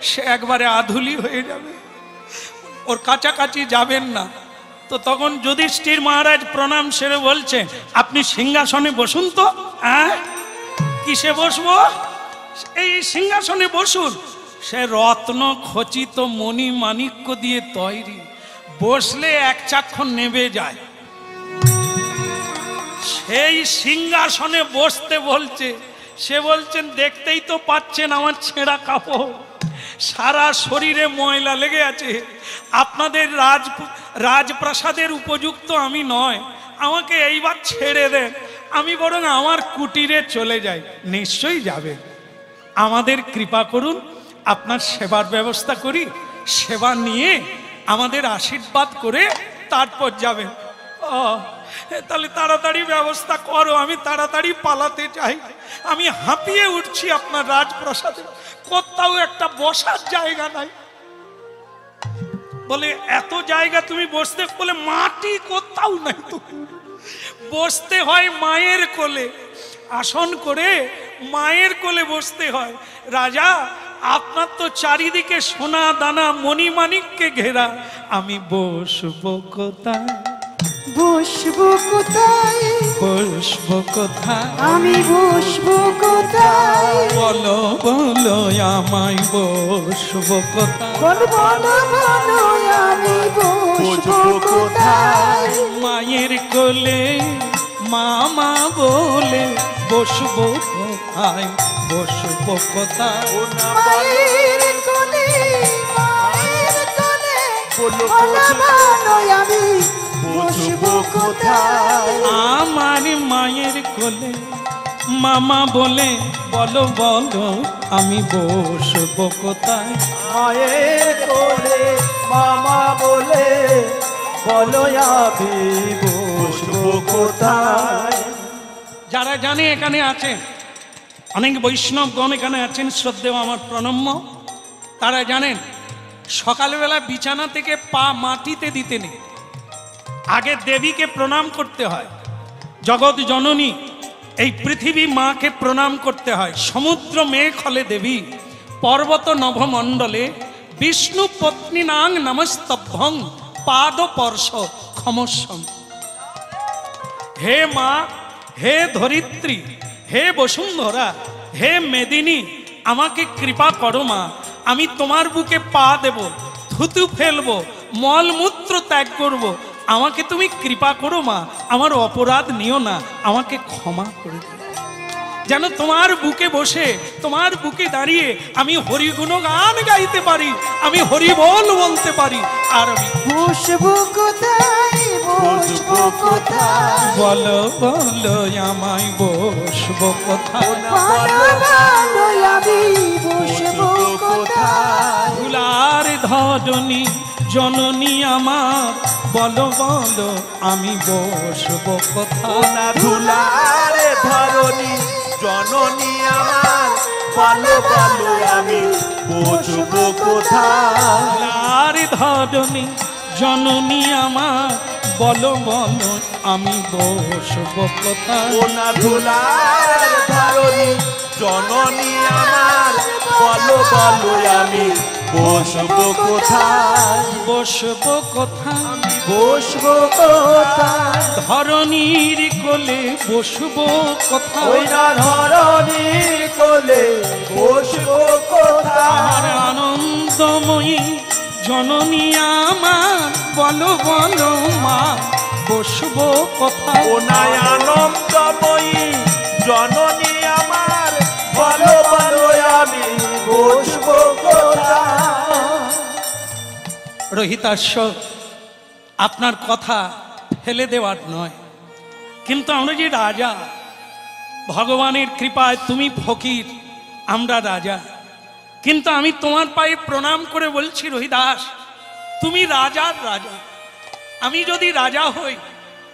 সে একবারে আধুলি হয়ে যাবে, ওর কাছাকাছি যাবেন না। তো তখন যুধিষ্ঠির মহারাজ প্রণাম সেরে বলছে, আপনি সিংহাসনে বসুন তো। কিসে বসবো? এই সিংহাসনে বসুন। সে রত্ন খচিত মণি মাণিক্য দিয়ে তৈরি, বসলে এক চাক্ষণ নেবে যায়। সেই সিংহাসনে বসতে বলছে, সে বলছেন, দেখতেই তো পাচ্ছেন আমার ছেঁড়া কাপড়, সারা শরীরে ময়লা লেগে আছে। আপনাদের রাজপ্রাসাদের উপযুক্ত আমি নয়, আমাকে এইবার ছেড়ে দেন, আমি বরং আমার কুটিরে চলে যাই। নিশ্চয়ই যাবে, আমাদের কৃপা করুন, আপনার সেবার ব্যবস্থা করি, সেবা নিয়ে আমাদের আশীর্বাদ করে তারপর যাবেন। তাহলে তাড়াতাড়ি ব্যবস্থা করো, আমি তাড়াতাড়ি পালাতে চাই। আমি হাঁপিয়ে উঠছি আপনার রাজপ্রাসাদে, কোথাও একটা বসার জায়গা নাই। বলে, এত জায়গা তুমি বসতে? বলে, মাটি কোথাও নাই তো, বসতে হয় মায়ের কোলে, আসন করে মায়ের কোলে বসতে হয়। রাজা, আপনার তো চারিদিকে সোনা দানা মণিমাণিক্যে ঘেরা, আমি বসবো কোথায়? বসবো কোথায়? বসবো কোথায়? আমি বসবো কোথায়? বলো বলো আমায় বসবো কোথায়? বলো বলো বলো আমি বসবো কোথায়? মায়ের কোলে মামা বলে বসবো কোথায়? বসবো কোথায়? মায়ের কোলে, মায়ের কোলে, বলো বলো বলো আমি বসবো কোথায়? কোথায় আমার মায়ের কোলে মামা বলে বলো বলো আমি বসবো কোথায়? মায়ের কোলে মামা বলে বলো আমি বসবো কোথায়? যারা জানে এখানে আছেন, অনেক বৈষ্ণবগণ এখানে আছেন, শ্রদ্ধেয় আমার প্রণম্য, তারা জানেন সকালবেলা বিছানা থেকে পা মাটিতে দিতে নেই, আগে দেবীকে প্রণাম করতে হয়। জগৎ জননী এই পৃথিবী মাকে প্রণাম করতে হয়। সমুদ্র মেঘ হলে দেবী, পর্বত নভমণ্ডলে বিষ্ণু পত্নী নাং নমস্তভ্যং পাদ পর্শ ক্ষমস্বম। হে মা, হে ধরিত্রী, হে বসুন্ধরা, হে মেদিনী, আমাকে কৃপা করো মা। আমি তোমার বুকে পা দেব, থুতু ফেলবো, মলমূত্র ত্যাগ করব। আমাকে তুমি কৃপা করো মা, আমার অপরাধ নিও না, আমাকে ক্ষমা করে দিও। যেন তোমার বুকে বসে, তোমার বুকে দাঁড়িয়ে আমি হরিগুণ গান গাইতে পারি, আমি হরি বল বলতে পারি। আর আমি বসবো কোথায় বসবো কোথায় বলো বলো আমায় বসবো কোথায়? বলো বলো আমি বসবো কোথায় ফুলার ধরণী জননী আমার, বলো বলো আমি বসবো কোথায়? না ধুলার ধরণী জননী আমার, বলো বলো আমি বসবো কোথায়? ফুলার ধরণী জননী আমার, বলো বলো আমি বসবো কোথায়? ও না ধুলার ধরণী জননী আমার, বলো বলো আমি বসবো কোথায়? বসবো কোথায়? বসবো কোথায়? ধরণীর কোলে বসবো কোথায়? ওই না ধরণীর কোলে বসবো কোথায়? আমার আনন্দময়ী জননী আমার, বলো বলো মা বসবো কোথায়? ও নাই আনন্দময়ী জননী আমার, বলো বলো আমি বসবো কোথায়? রহিতাস্য, আপনার কথা ফেলে দেওয়ার নয়, কিন্তু আমরা যে রাজা, ভগবানের কৃপায় তুমি ফকির, আমরা রাজা। কিন্তু আমি তোমার পায়ে প্রণাম করে বলছি রহিদাস, তুমি রাজার রাজা। আমি যদি রাজা হই,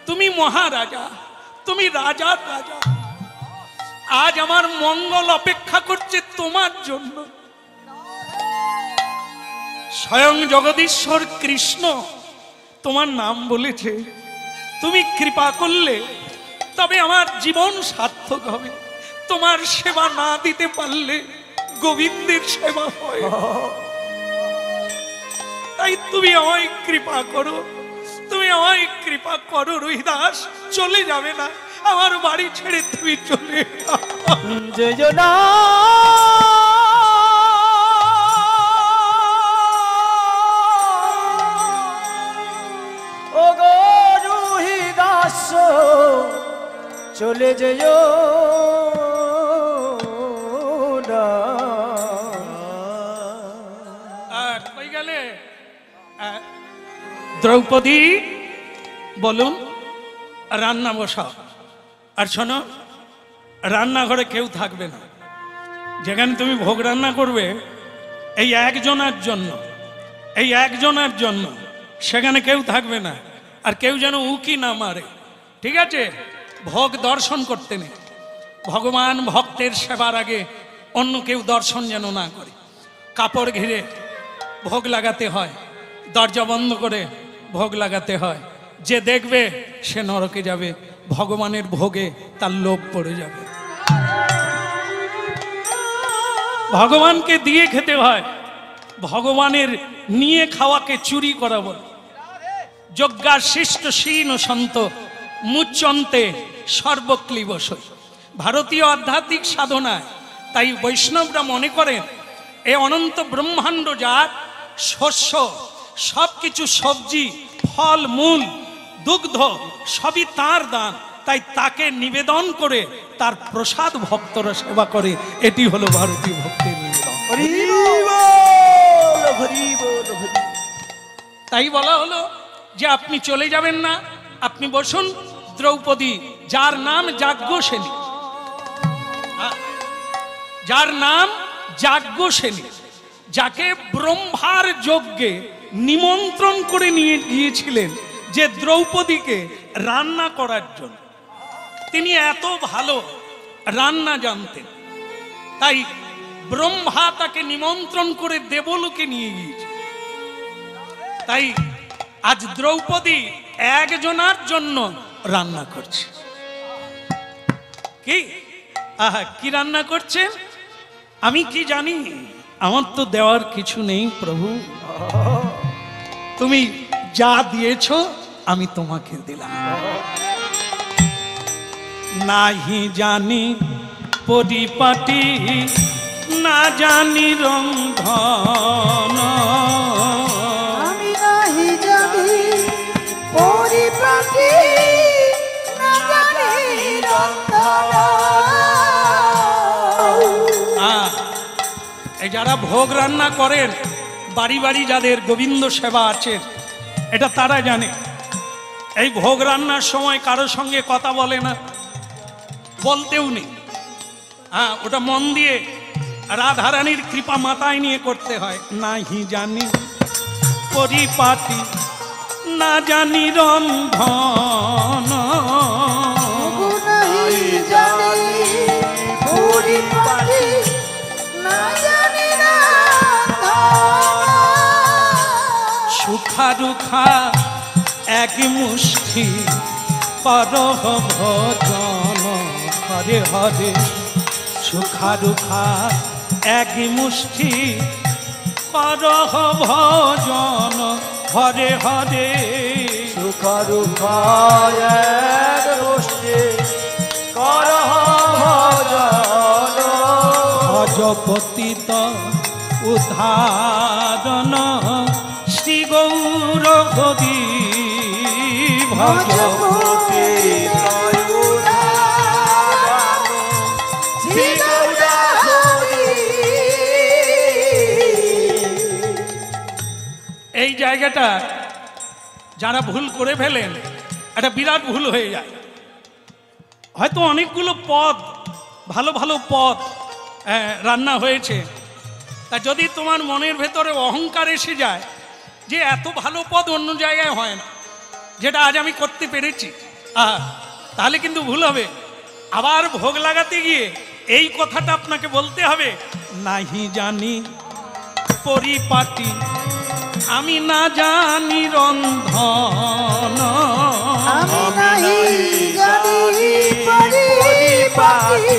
তুমি মহারাজা, তুমি রাজার রাজা। আজ আমার মঙ্গল অপেক্ষা করছে তোমার জন্য। স্বয়ং জগদীশ্বর কৃষ্ণ তোমার নাম বলেছে, তুমি কৃপা করলে তবে আমার জীবন সার্থক হবে। তোমার সেবা না দিতে পারলে গোবিন্দের সেবা হয়। তাই তুমি আমায় কৃপা করো, তুমি আমায় কৃপা করো রহিদাস। চলে যাবে না, আমার বাড়ি ছেড়ে তুমি চলে যাও। যোজনা ও গো রহিদাস, চলে যেও না। কই গেলে দ্রৌপদী? বলুন, রান্না বসাও। আর শোনো, রান্নাঘরে কেউ থাকবে না। যেখানে তুমি ভোগ রান্না করবে, এই একজনের জন্য, এই একজনের জন্য, সেখানে কেউ থাকবে না। আর কেউ যেন উকি না মারে, ঠিক আছে? ভোগ দর্শন করতে নেই। ভগবান ভক্তের সেবার আগে অন্য কেউ দর্শন যেন না করে। কাপড় ঘিরে ভোগ লাগাতে হয়, দরজা বন্ধ করে ভোগ লাগাতে হয়। যে দেখবে সে নরকে যাবে, ভগবানের ভোগে তার লোভ পড়ে যাবে। ভগবানকে দিয়ে খেতে হয়, ভগবানের নিয়ে খাওয়াকে চুরি করা বলে। যজ্ঞা শিষ্ট শীন সন্ত মুচ্চন্তে সর্বক্লীবশ। ভারতীয় আধ্যাত্মিক সাধনায় তাই বৈষ্ণবরা মনে করেন এই অনন্ত ব্রহ্মাণ্ড যার, শস্য সবকিছু, সবজি, ফল মূল, দুগ্ধ সবই তার দান। তাই তাকে নিবেদন করে তার প্রসাদ ভক্তরা সেবা করে। এটি হলো ভারতীয় ভক্তির নিবেদন। হরি বল, হরি বল, হরি। তাই বলা হলো যে আপনি চলে যাবেন না, আপনি বসুন। দ্রৌপদী, যার নাম যাজ্ঞসেনী, যার নাম যাজ্ঞসেনী, যাকে ব্রহ্মার যজ্ঞে নিমন্ত্রণ করে নিয়ে গিয়েছিলেন যে দ্রৌপদীকে রান্না করার জন্য, তিনি এত ভালো রান্না জানতেন, তাই ব্রহ্মা তাকে নিমন্ত্রণ করে দেবলোকে নিয়ে গিয়েছে। তাই আজ দ্রৌপদী একজনার জন্য রান্না করছে। কি কি রান্না করছে আমি কি জানি? আমার তো দেওয়ার কিছু নেই প্রভু, তুমি যা দিয়েছ আমি তোমাকে দিলাম। নাহি জানি পরিপাটি, না জানি রন্ধন, আমি নাহি জানি পরিপাটি, না জানি রন্ধন। এই যারা ভোগ রান্না করেন, বাড়ি বাড়ি যাদের গোবিন্দ সেবা আছে, এটা তারা জানে। এই ভোগ রান্নার সময় কারোর সঙ্গে কথা বলে না, বলতেও নেই। ওটা মন দিয়ে রাধারানীর কৃপা মাথায় নিয়ে করতে হয়। নাহি জানি পরিপাটি, না জানি রন্ধন, নাহি জানি পরিপাটি, না জানি রন্ধন। সুখা রুখা এক মুষ্টি করহ ভজন, হরে হরে। সুখা রুখা এক মুষ্টি করহ ভজন, হরে হরে। সুখরুখায় গোষ্ঠী করহ ভজন, ভজ পতিত উদ্ধারণ, শ্রী গৌর হরি ভজ। এই জায়গাটা যারা ভুল করে ফেলেন, একটা বিরাট ভুল হয়ে যায়। হয়তো অনেকগুলো পদ, ভালো ভালো পদ রান্না হয়েছে, তা যদি তোমার মনের ভেতরে অহংকার এসে যায় যে এত ভালো পদ অন্য জায়গায় হয় না, যেটা আজ আমি করতে পেরেছি, তাহলে কিন্তু ভুল হবে। আবার ভোগ লাগাতে গিয়ে এই কথাটা আপনাকে বলতে হবে, নাহি জানি পরিপাটি, আমি না জানি রন্ধন, আমি নাহি জানি পরিপাটি,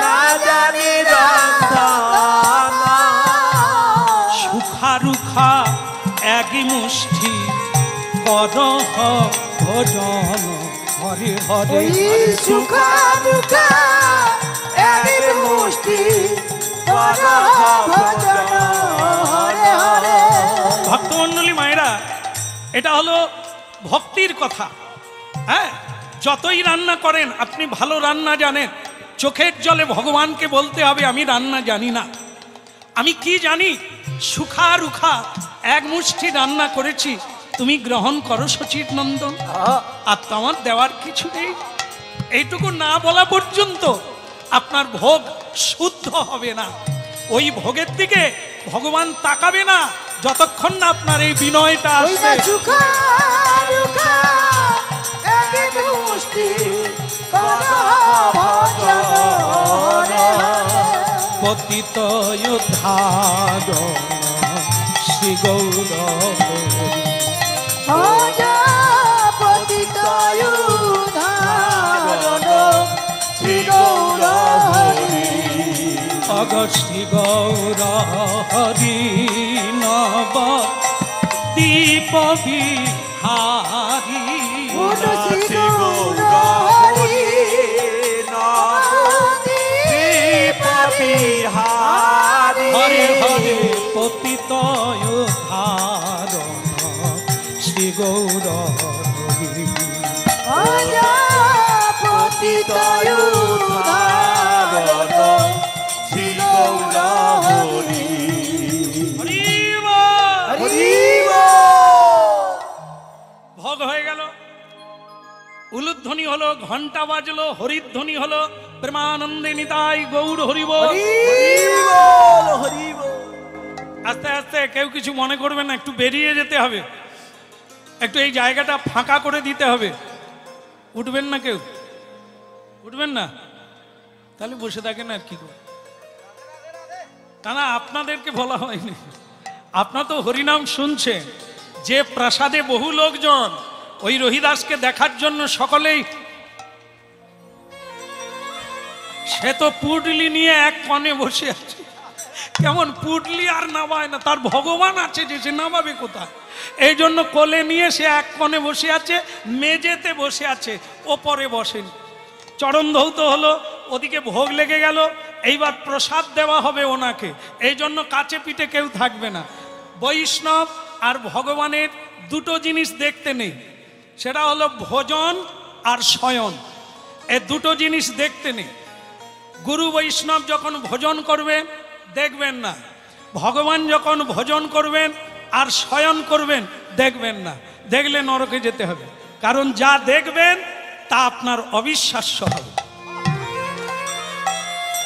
না জানি রন্ধন। সুখা রুখা এক মুষ্টি করহ ভজন, হরে হরে। সুখা দুঃখা এক মুষ্টি করহ ভজন, হরে হরে। ভক্তমণ্ডলী মায়েরা, এটা হলো ভক্তির কথা। হ্যাঁ, যতই রান্না করেন, আপনি ভালো রান্না জানেন, চোখের জলে ভগবানকে বলতে হবে আমি রান্না জানি না। আমি কি জানি, সুখা রুখা এক মুষ্টি রান্না করেছি, তুমি গ্রহণ করো সচির নন্দন। আর তোমার দেওয়ার কিছু নেই। এইটুকু না বলা পর্যন্ত আপনার ভোগ শুদ্ধ হবে না। ওই ভোগের দিকে ভগবান তাকাবে না যতক্ষণ না আপনার এই বিনয়টা আসবে। সুখা দুঃখা এক মুষ্টি করহ ভজন, হরে হরে। পতিত উদ্ধারণ, শ্রী গৌর হরি। ভজ পতিত উদ্ধারণ, শ্রী গৌর হরি। অগ শ্রী গৌর হরি নব দীপ বিহারী। শ্রী গৌর হরি নবদ্বীপ বিহারী। হরে হরে পতিত উদ্ধারণ, শ্রী গৌর হরি। ভজ পতিত উদ্ধারণ, শ্রী গৌর হরি। হরি বল। হরি বল। ভোগ হয়ে গেল, উলুধ্বনি হলো, ঘন্টা বাজলো, হরিধ্বনি হলো, প্রেমানন্দে নিতাই গৌর হরিবল। হরিবল হরিবল। আস্তে আস্তে কেউ কিছু মনে করবে না, একটু বেরিয়ে যেতে হবে, একটু এই জায়গাটা ফাঁকা করে দিতে হবে। উঠবেন না, কেউ উঠবেন না, তাহলে বসে থাকেন আর কি করে। না, আপনাদেরকে বলা হয়নি, আপনার তো হরিনাম শুনছে। যে প্রাসাদে বহু লোকজন ওই রহিদাসকে দেখার জন্য সকলেই, সে তো পুটলি নিয়ে এক কোণে বসে আছে। কেমন পুটলি আর নামায় না, তার ভগবান আছে যে সে নামাবে কোথায়? এই জন্য কোলে নিয়ে সে এক কোণে বসে আছে, মেজেতে বসে আছে, ওপরে বসেন। চরণ ধৌত হলো, ওদিকে ভোগ লেগে গেল, এইবার প্রসাদ দেওয়া হবে ওনাকে। এই জন্য কাছে পিঠে কেউ থাকবে না। বৈষ্ণব আর ভগবানের দুটো জিনিস দেখতে নেই, সেটা হলো ভোজন আর শয়ন। এই দুটো জিনিস দেখতে নেই। গুরু বৈষ্ণব যখন ভোজন করবেন দেখবেন না, ভগবান যখন ভোজন করবেন আর শয়ন করবেন দেখবেন না। দেখলে নরকে যেতে হবে, কারণ যা দেখবেন তা আপনার অবিশ্বাস্য হবে।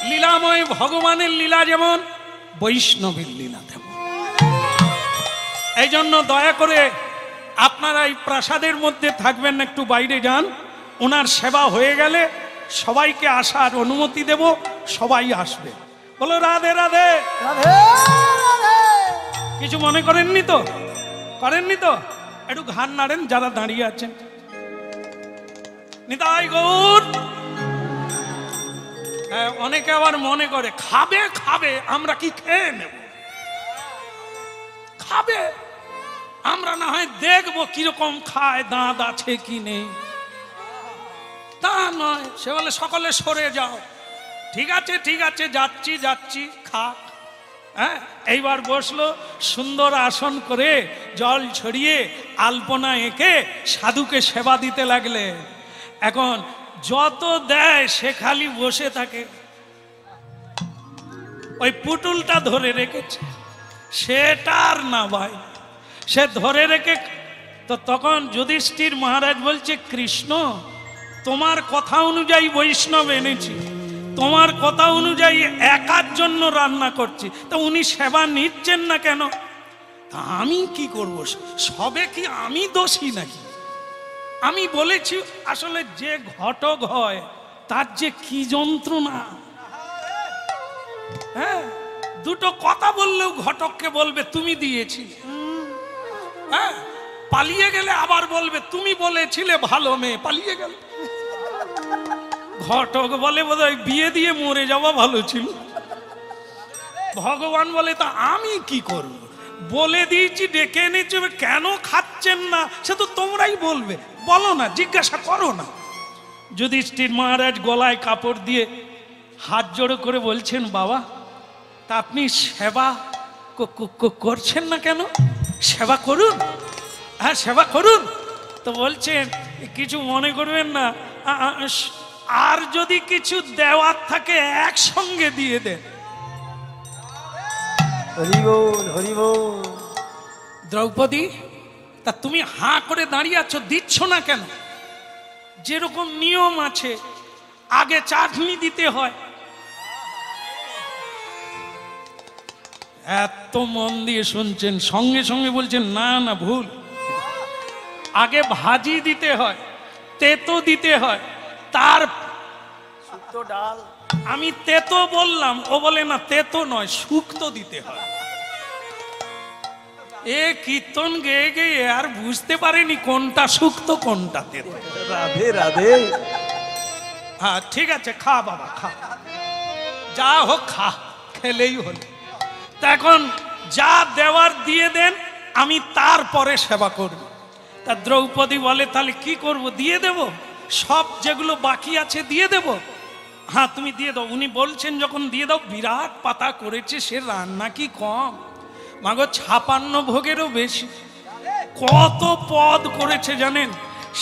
লীলাময় ভগবানের লীলা যেমন, বৈষ্ণবের লীলা তেমন। এই জন্য দয়া করে আপনারা এই প্রাসাদের মধ্যে থাকবেন না, একটু বাইরে যান। ওনার সেবা হয়ে গেলে সবাইকে আসার অনুমতি দেব, সবাই আসবে। বলো রাধে রাধে। রাধে রাধে। কিছু মনে করেননি তো? করেননি তো? একটু ঘাড় নাড়েন যারা দাঁড়িয়ে আছেন। নিতাই গৌর। হ্যাঁ, অনেকে আবার মনে করে খাবে খাবে, আমরা কি খেয়ে নেব? খাবে, আমরা না হয় দেখবো কিরকম খায়, দাঁত আছে কি নেই। তা নয়, সে বলে সকলে সরে যাও। ঠিক আছে ঠিক আছে, যাচ্ছি যাচ্ছি, খাক। হ্যাঁ, এইবার বসলো, সুন্দর আসন করে জল ছড়িয়ে আলপনা এঁকে সাধুকে সেবা দিতে লাগলে। এখন যত দেয় সে খালি বসে থাকে, ওই পুটুলটা ধরে রেখেছে, সেটার না ভাই, সে ধরে রেখে। তো তখন যুধিষ্ঠির মহারাজ বলছে, কৃষ্ণ তোমার কথা অনুযায়ী বৈষ্ণব এনেছি, তোমার কথা অনুযায়ী একার জন্য রান্না করছি, তা উনি সেবা নিচ্ছেন না কেন? তা আমি কি করব? সবে কি আমি দোষী নাকি? আমি বলেছি আসলে যে ঘটক হয় তার যে কি যন্ত্রণা। হ্যাঁ, দুটো কথা বললেও ঘটককে বলবে তুমি দিয়েছি। হ্যাঁ, পালিয়ে গেলে আবার বলবে তুমি বলেছিলে ভালো মেয়ে, পালিয়ে গেল। ঘটক বলে বোধহয় বিয়ে দিয়ে মরে যাওয়া ভালো ছিল। ভগবান বলে তা আমি কি করব? বলে দিয়েছি, ডেকে এনেছি, কেন খাচ্ছেন না সে তো তোমরাই বলবে, বলো না, জিজ্ঞাসা করো না। যুধিষ্ঠির মহারাজ গলায় কাপড় দিয়ে হাত জোড়ো করে বলছেন, বাবা তা আপনি সেবা করছেন না কেন? সেবা করুন। হ্যাঁ, সেবা করুন। তো বলছেন কিছু মনে করবেন না, আর যদি কিছু দেওয়ার থাকে একসঙ্গে দিয়ে দেন। হরিবল হরিবল। দ্রৌপদী, তা তুমি হাঁ করে দাঁড়িয়ে আছো, দিচ্ছ না কেন? যেরকম নিয়ম আছে, আগে চাটনি দিতে হয়। এত মন দিয়ে শুনছেন, সঙ্গে সঙ্গে বলছেন না না ভুল। আগে ভাজি দিতে হয়, তেতো দিতে হয়, তার শুক্তো ডাল। আমি তেতো বললাম, ও বলে না তেতো নয়, শুক্তো দিতে হয়। এ কীর্তন গেয়ে গেয়ে আর বুঝতে পারেনি কোনটা শুক্তো কোনটা তেতো। রাধে রাধে। হ্যাঁ ঠিক আছে, খা বাবা খা, যা হোক খা, খেলেই হলো। তা এখন যা দেওয়ার দিয়ে দেন, আমি তারপরে সেবা করব। তা দ্রৌপদী বলে তাহলে কি করব? দিয়ে দেব, সব যেগুলো বাকি আছে দিয়ে দেব। হ্যাঁ তুমি দিয়ে দাও। উনি বলছেন যখন দিয়ে দাও, বিরাট পাতা করেছে, সে রান্না কি কম? মাগো 56 ভোগেরও বেশি, কত পদ করেছে জানেন?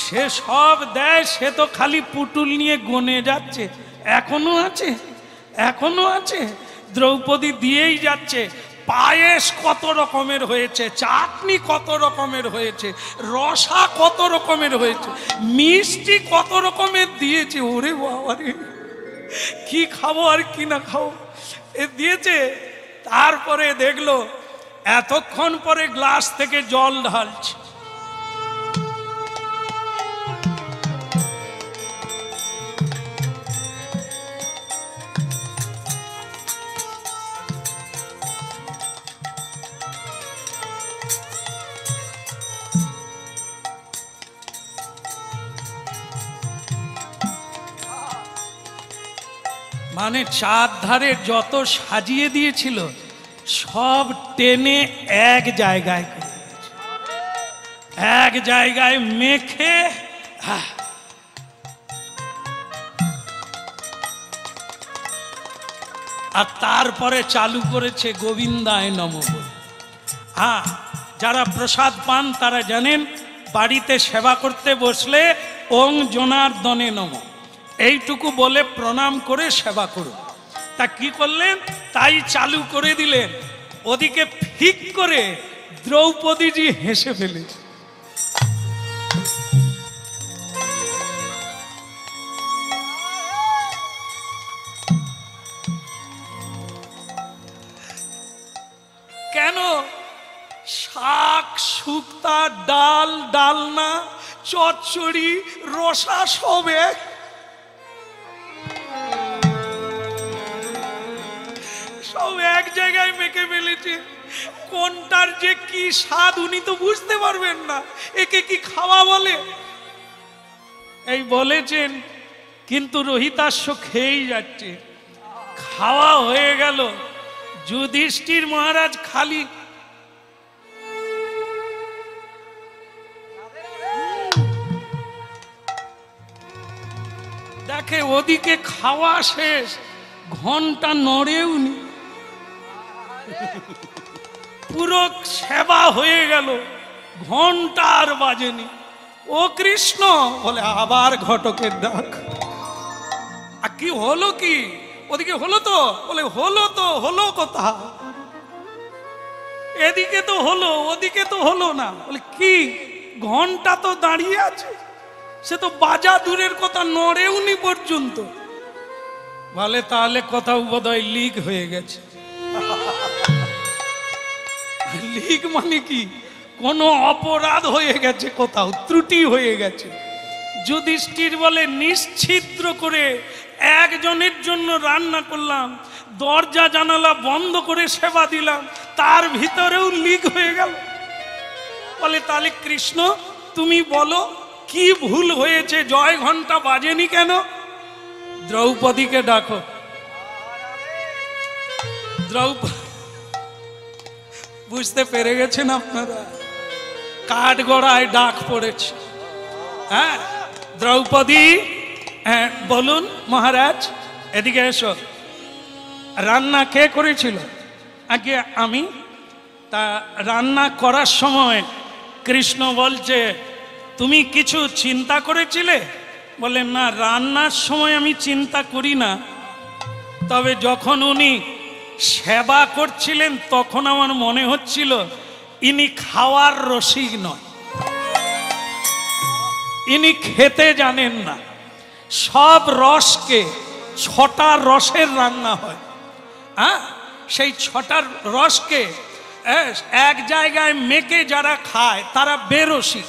সে সব দেয়, সে তো খালি পুটুল নিয়ে গনে যাচ্ছে, এখনো আছে এখনো আছে। দ্রৌপদী দিয়েই যাচ্ছে, পায়েস কত রকমের হয়েছে, চাটনি কত রকমের হয়েছে, রসা কত রকমের হয়েছে, মিষ্টি কত রকমের দিয়েছে। ওরে বাবা রে, কি খাবো আর কি না খাবো এ দিয়েছে। তারপরে দেখলো এতক্ষণ পরে গ্লাস থেকে জল ঢালছে। মানে চার ধারে যত সাজিয়ে দিয়েছিল সব টেনে এক জায়গায় করে দিয়েছে। এক জায়গায় মেখে আর তারপরে চালু করেছে গোবিন্দায় নমঃ বলে। হ্যাঁ, যারা প্রসাদ পান তারা জানেন বাড়িতে সেবা করতে বসলে ওং জনার্দনে নমঃ এইটুকু বলে প্রণাম করে সেবা করুন। তা কি করলেন, তাই চালু করে দিলেন। ওদিকে ফিক করে দ্রৌপদীজি হেসে ফেলেছে। কেন? শাক শুক্তা ডাল ডালনা চচ্চড়ি রসা সব এক, সব এক জায়গায় মেখে ফেলেছে। কোনটার যে কি স্বাদ উনি তো বুঝতে পারবেন না। একে কি খাওয়া বলে? এই বলেছেন, কিন্তু রহিতাশ্ব খেয়েই যাচ্ছে। খাওয়া হয়ে গেল। যুধিষ্ঠির মহারাজ খালি দেখে ওদিকে খাওয়া শেষ, ঘন্টা নড়েও নি, পুরো সেবা হয়ে গেল, ঘন্টা আর বাজেনি। ও কৃষ্ণ বলে আবার ঘটকের ডাক। আর কি হলো কি? ওদিকে হলো তো? বলে হলো তো, হলো কথা, এদিকে তো হলো ওদিকে তো হলো না। বলে কি? ঘন্টা তো দাঁড়িয়ে আছে, সে তো বাজা দূরের কথা, নড়েও নি পর্যন্ত। বলে তাহলে কোথাও বোধহয় লিক হয়ে গেছে। লিক মানে কি? কোনো অপরাধ হয়ে গেছে, কোথাও ত্রুটি হয়ে গেছে। যুধিষ্ঠির বলে নিশ্ছিদ্র করে একজনের জন্য রান্না করলাম, দরজা জানালা বন্ধ করে সেবা দিলাম, তার ভিতরেও লিক হয়ে গেল। বলে তাহলে কৃষ্ণ তুমি বলো কি ভুল হয়েছে, জয় ঘন্টা বাজেনি কেন? দ্রৌপদীকে ডাকো। দ্রৌপদী বুঝতে পেরে গেছেন আপনারা, কাঠগড়ায় ডাক পড়েছে। হ্যাঁ, দ্রৌপদী, হ্যাঁ বলুন মহারাজ, এদিকে এসো। রান্না কে করেছিল? আগে আমি। তা রান্না করার সময় কৃষ্ণ বলছে তুমি কিছু চিন্তা করেছিলে? বলে না, রান্নার সময় আমি চিন্তা করি না, তবে যখন উনি সেবা করছিলেন তখন আমার মনে হচ্ছিল ইনি খাওয়ার রসিক নয়, ইনি খেতে জানেন না। সব রসকে, 6টা রসের রান্না হয়। হ্যাঁ, সেই 6টা রসকে এক জায়গায় মেখে যারা খায় তারা বেরসিক।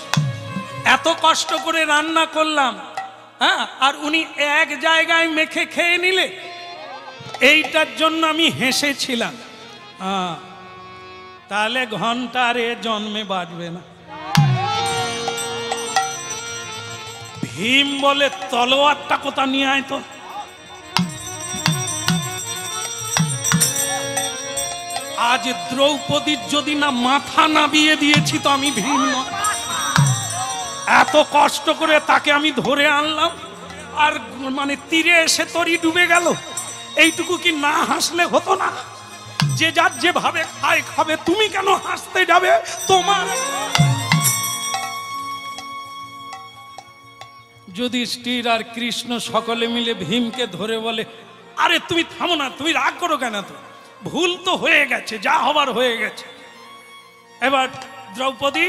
এত কষ্ট করে রান্না করলাম, হ্যাঁ, আর উনি এক জায়গায় মেখে খেয়ে নিলে, এইটার জন্য আমি হেসেছিলাম। হ্যাঁ, তাহলে ঘন্টার এ জন্মে বাজবে না। ভীম বলে তলোয়ারটা কোথা নিয়ে আয় তো। আজ দ্রৌপদীর যদি না মাথা নাবিয়ে দিয়েছি তো আমি ভীম নয়। এত কষ্ট করে তাকে আমি ধরে আনলাম, আর মানে তীরে এসে তরি ডুবে গেল। এইটুকু কি না হাসলে হতো না? যে যার যেভাবে খায় খাবে, তুমি কেন হাসতে যাবে? তোমার যুধিষ্ঠির আর কৃষ্ণ সকলে মিলে ভীমকে ধরে বলে, আরে তুমি থামো না, তুমি রাগ করো কেন? তো ভুল তো হয়ে গেছে, যা হবার হয়ে গেছে। এবার দ্রৌপদী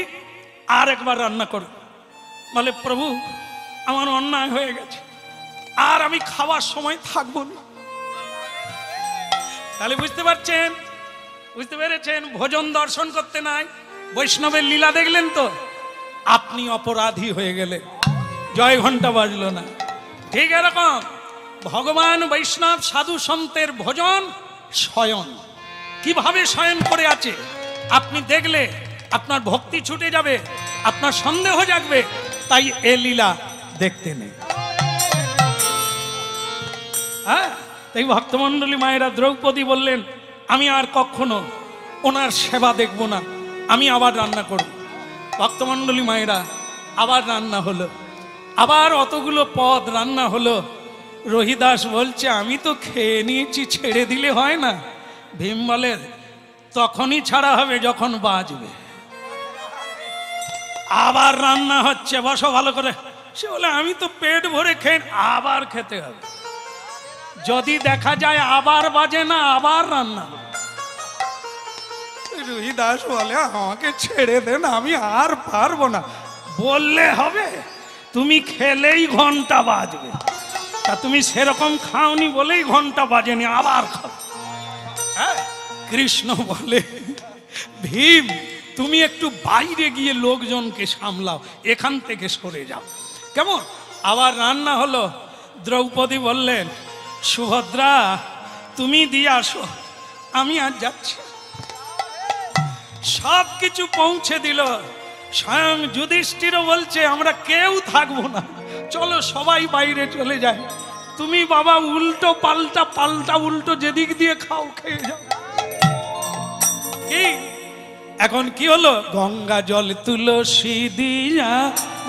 আর একবার রান্না করো। বলে প্রভু আমার অন্যায় হয়ে গেছে, আর আমি খাওয়ার সময় থাকবো না। তাহলে বুঝতে পারছেন, বুঝতে পেরেছেন, ভোজন দর্শন করতে নাই, বৈষ্ণবের লীলা দেখলেন তো, আপনি অপরাধী হয়ে গেলেন, জয় ঘন্টা বাজলো না। ঠিক এরকম ভগবান বৈষ্ণব সাধু সন্তের ভোজন শয়ন, কিভাবে শয়ন করে আছে আপনি দেখলে আপনার ভক্তি ছুটে যাবে, আপনার সন্দেহ জাগবে। তাই এ লীলা দেখতে নেই। হ্যাঁ, তাই ভক্তমণ্ডলী মায়েরা দ্রৌপদী বললেন আমি আর কখনো ওনার সেবা দেখব না, আমি আবার রান্না করব। ভক্তমণ্ডলী মায়েরা আবার রান্না হলো, আবার অতগুলো পদ রান্না হলো। রহিদাস বলছে আমি তো খেয়ে নিয়েছি, ছেড়ে দিলে হয় না। ভীম বলে তখনই ছাড়া হবে যখন বাঁচবে। আবার রান্না হচ্ছে, বসো ভালো করে। সে বলে আমি তো পেট ভরে খেয়ে, আবার খেতে হবে। যদি দেখা যায় আবার বাজে না, আবার রান্না। রহিদাস বলে আমাকে ছেড়ে দেন, আমি আর পারবো না। বললে হবে, তুমি খেলেই ঘন্টা বাজবে, তা তুমি সেরকম খাওনি বলেই ঘন্টা বাজেনি, আবার খাও। হ্যাঁ, কৃষ্ণ বলে ভীম তুমি একটু বাইরে গিয়ে লোকজনকে সামলাও, এখান থেকে সরে যাও। কেমন? আবার রান্না হলো। দ্রৌপদী বললেন সুভদ্রা তুমি দিয়ে আসো, আমি আর যাচ্ছি। সব কিছু পৌঁছে দিল। স্বয়ং যুধিষ্ঠিরও বলছে আমরা কেউ থাকবো না, চলো সবাই বাইরে চলে যায়। তুমি বাবা উল্টো পাল্টা পাল্টা উল্টো যেদিক দিয়ে খাও, খেয়ে যাও। কি এখন কি হলো? গঙ্গা জল তুলসী দিয়া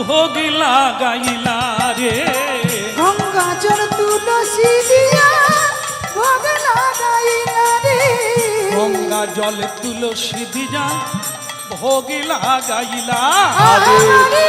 ভোগ লাগাইলা রে, গঙ্গা জল তুলসী দিয়া ভোগ লাগাইলা রে, গঙ্গা জল তুলসী দিয়া ভোগ লাগাইলা আরে রে।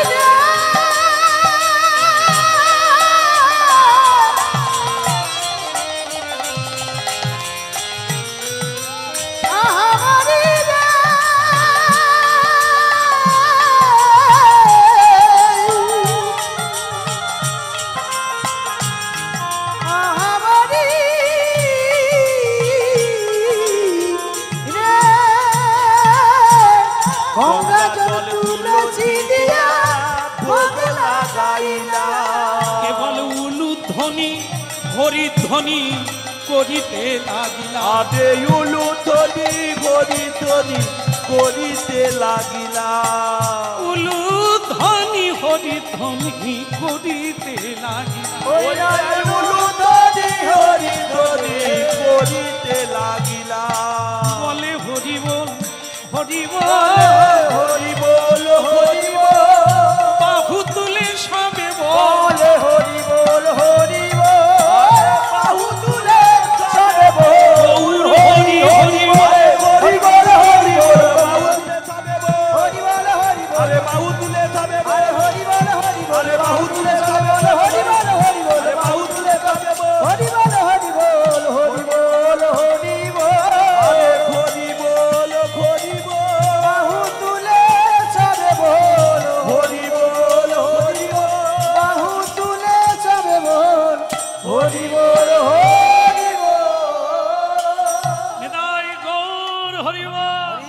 গঙ্গা জল তুলসী দিয়া ভোগ লাগাইলা, কেবল উলুধ্বনি হরিধ্বনি করিতে লাগিলা। আদে উলু ধনি গরি ধনি করিতে লাগিলা, উলুধ্বনি হরিধ্বনি করিতে লাগিলা। ওরা উলু ধনি হরি ধনি করিতে লাগিলা। বলে হরি বল হরি বল, হরি বল হরি বল, বাহু তুলে সবে বল, বলে হরি বল হরি বল, বাহু তুলে সবে বল, গৌর হরি হরি বল, হরি বল হরি বল, বাহু তুলে সবে বল, হরি বল হরি বল, আরে বাহু তুলে সবে বল, হরি বল হরি বল, আরে বাহু তুলে সবে বল, হরি বল হরি বল, আরে বাহু তুলে সবে বল, হরি বল হরি বল, হরি বল হরি বল, আরে হরি বল হরি বল, বাহু তুলে সবে বল, হরি বল হরি বল, বাহু তুলে সবে বল, হরি বল হরি বল। নিতাই গৌর হরি বল।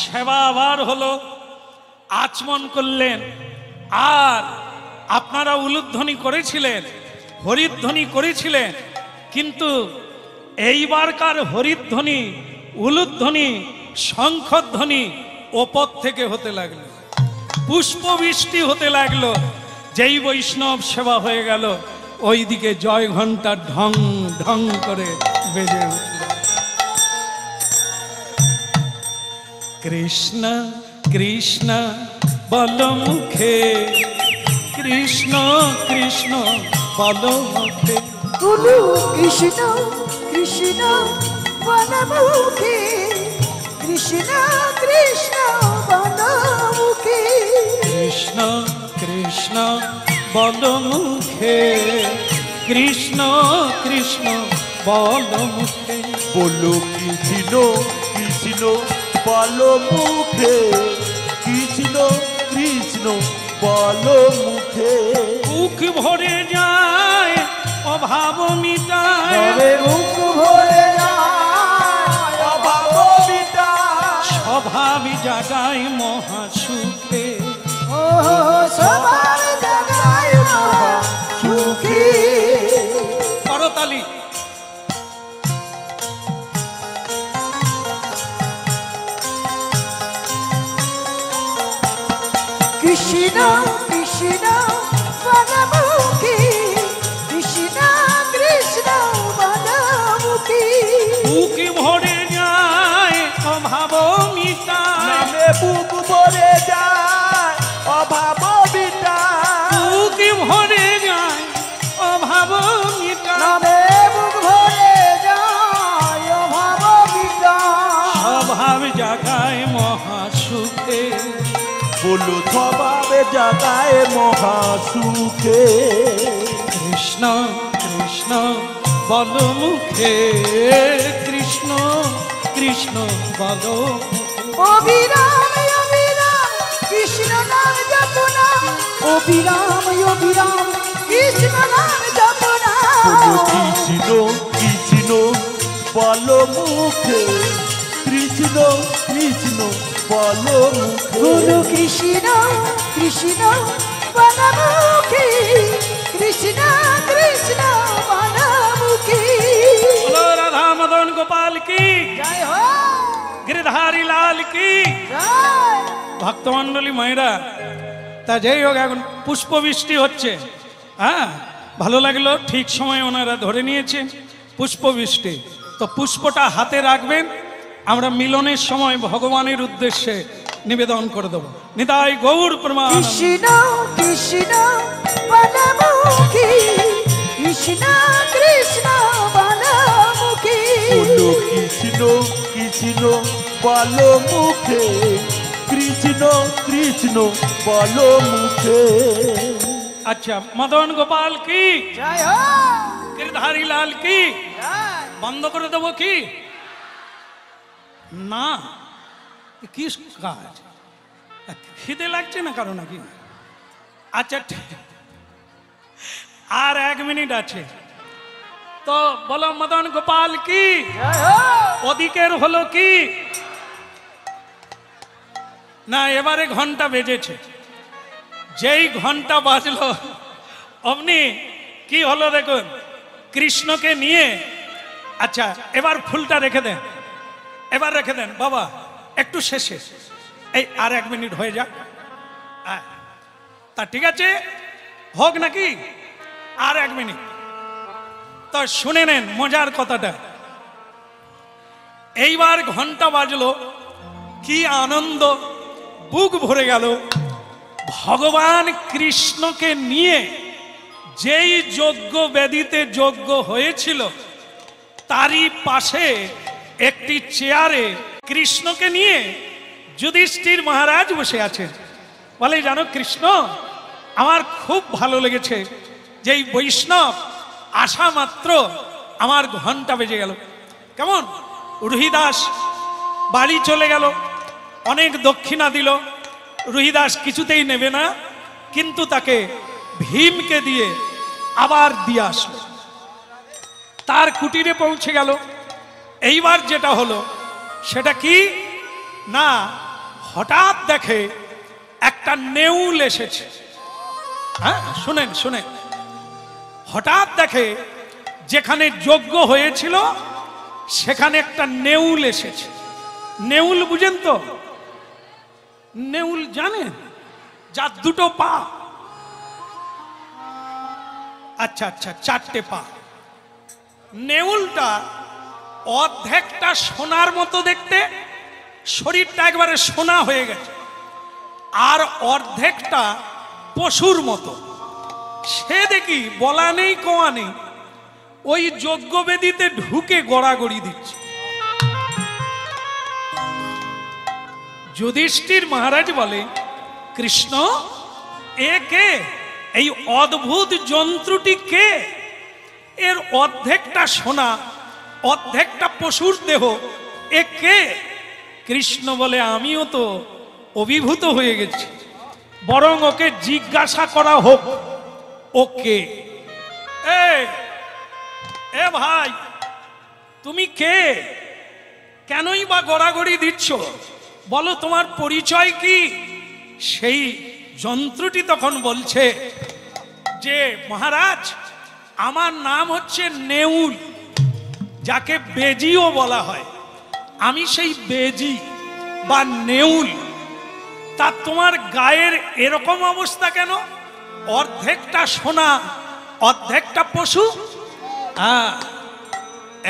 সেবা আবার হলো, আচমন করলেন। আর আপনারা উলুধ্বনি করেছিলেন, হরিধ্বনি করেছিলেন, কিন্তু এইবারকার হরিধ্বনি উলুধ্বনি শঙ্খধ্বনি ওপর থেকে হতে লাগলো, পুষ্পবৃষ্টি হতে লাগলো। যেই বৈষ্ণব সেবা হয়ে গেল, ওইদিকে জয় ঘন্টা ঢং ঢং করে বেজে উঠল। কৃষ্ণ কৃষ্ণ বল মুখে, কৃষ্ণ কৃষ্ণ বল মুখে, গুরু কৃষ্ণ কৃষ্ণ বনমুখে, কৃষ্ণ কৃষ্ণ বনমুখে, কৃষ্ণ কৃষ্ণ বল মুখে, কৃষ্ণ কৃষ্ণ বল মুখে। বলো কৃষ্ণ কৃষ্ণ বলো মুখে, কৃষ্ণ কৃষ্ণ বলো মুখে। বুক ভরে যায় অভাব মিটায়, বুক ভরে যায় অভাব মিটায়, স্বভাব জাগায় মহাসুখে। ও সবার জাগায় মহা সুখী। করতালি। কৃষ্ণ কৃষ্ণ বনমুখী, কৃষ্ণ কৃষ্ণ বনমুখী। বুক ভরে যায় অভাব মিটায়, নামে বুক ভরে যায় অভাব মিটায়, বুক ভরে যায় অভাব মিটায়, নামে বুক ভরে যায় অভাব মিটায়। স্বভাব জাগায় মহাসুখে। বলো স্বভাবে জাগায় মহাসুখে। কৃষ্ণ কৃষ্ণ বল মুখে, কৃষ্ণ কৃষ্ণ বল মুখে। অবিরাম অবিরাম কৃষ্ণ নাম জপনা, অবিরাম অবিরাম কৃষ্ণ নাম জপনা। বলো কৃষ্ণ কৃষ্ণ বলো মুখে, কৃষ্ণ কৃষ্ণ বলো মুখে। গুরু কৃষ্ণ কৃষ্ণ বনমুখী, কৃষ্ণ কৃষ্ণ বনমুখী। बोलो राधा मदन गोपाल की, জয় হো गिरधारी लाल की। জয়। ভক্তমণ্ডলী মায়েরা, তা যাই হোক, এখন পুষ্পবৃষ্টি হচ্ছে। হ্যাঁ, ভালো লাগলো, ঠিক সময় ওনারা ধরে নিয়েছেন পুষ্পবৃষ্টি। তো পুষ্পটা হাতে রাখবেন, আমরা মিলনের সময় ভগবানের উদ্দেশ্যে নিবেদন করে দেবো। নিতাই গৌর প্রমাণ। কৃষ্ণ কৃষ্ণ বনমুখী, কৃষ্ণ কৃষ্ণ বনমুখী। বলো কৃষ্ণ কৃষ্ণ বলো মুখে, কৃষ্ণ কৃষ্ণ বলো মুখে। আচ্ছা, মদন গোপাল কি, জয় হো गिरधारी लाल की। জয়। বন্ধ করে দেবো কি না? কি কাজ, খিদে লাগছে না কারো নাকি? আচ্ছা ঠিক, আর 1 মিনিট আছে। তো বলো মদন গোপাল কি। জয় হো ওদিকের হলো কি না? এবারে ঘন্টা বেজেছে, যেই ঘন্টা বাজলো অমনি কি হলো দেখুন, কৃষ্ণকে নিয়ে। আচ্ছা, এবার ফুলটা রেখে দেন, এবার রেখে দেন বাবা, একটু শেষে, এই আর 1 মিনিট হয়ে যাক। তা ঠিক আছে, হোক নাকি আর 1 মিনিট। তো শুনে নেন মজার কথাটা। এইবার ঘন্টা বাজলো, কি আনন্দ, বুক ভরে গেল। ভগবান কৃষ্ণকে নিয়ে যেই যজ্ঞ বেদিতে যজ্ঞ হয়েছিল, তারই পাশে একটি চেয়ারে কৃষ্ণকে নিয়ে যুধিষ্ঠির মহারাজ বসে আছেন। বলে, জানো কৃষ্ণ, আমার খুব ভালো লেগেছে, যেই বৈষ্ণব আসা মাত্র আমার ঘন্টা বেজে গেল। কেমন? রুহিদাস বাড়ি চলে গেল, অনেক দক্ষিণা দিল, রুহিদাস কিছুতেই নেবে না, কিন্তু তাকে ভীমকে দিয়ে আবার দিয়ে আসলো। তার কুটিরে পৌঁছে গেল। এইবার যেটা হলো সেটা কি না, হঠাৎ দেখে একটা নেউল এসেছে। হ্যাঁ, শুনেন শুনেন, হঠাৎ দেখে যেখানে যজ্ঞ হয়েছিল সেখানে একটা নেউল এসেছে। নেউল বুঝেন তো? নেউল জানেন? যার 2টো পা। আচ্ছা আচ্ছা, 4টে পা। নেউলটা অর্ধেকটা সোনার মতো দেখতে, শরীরটা একবারে সোনা হয়ে গেছে, আর অর্ধেকটা পশুর মতো। সে দেখি বলা নেই কোয়া নেই, ওই যজ্ঞবেদিতে ঢুকে গড়াগড়ি দিচ্ছে। যুধিষ্ঠির মহারাজ বলে, কৃষ্ণ এ কে? এই অদ্ভুত যন্ত্রটি কে? এর অর্ধেকটা সোনা অর্ধেকটা পশুর দেহ, এ কে? কৃষ্ণ বলে আমিও তো অভিভূত হয়ে গেছি, বরং ওকে জিজ্ঞাসা করা হোক ওকে। এ ভাই, তুমি কে? কেনই বা গড়াগড়ি দিচ্ছ? বলো তোমার পরিচয় কি? সেই যন্ত্রটি তখন বলছে যে মহারাজ, আমার নাম হচ্ছে নেউল, যাকে বেজিও বলা হয়। আমি সেই বেজি বা নেউল। তা তোমার গায়ের এরকম অবস্থা কেন? অর্ধেকটা সোনা, অর্ধেকটা পশু।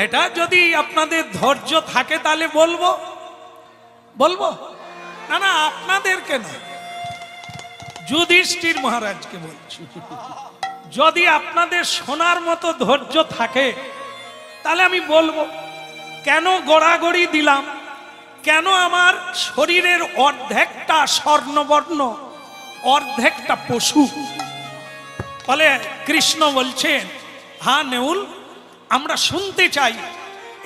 এটা যদি আপনাদের ধৈর্য থাকে তাহলে বলবো বলবো না, না আপনাদের কেন, যুধিষ্ঠির মহারাজকে বলছি। যদি আপনাদের শোনার মতো ধৈর্য থাকে তাহলে আমি বলবো কেন গড়াগড়ি দিলাম, কেন আমার শরীরের অর্ধেকটা স্বর্ণবর্ণ, অর্ধেকটা পশু। বলে কৃষ্ণ বলছেন, হ্যাঁ নেউল, আমরা শুনতে চাই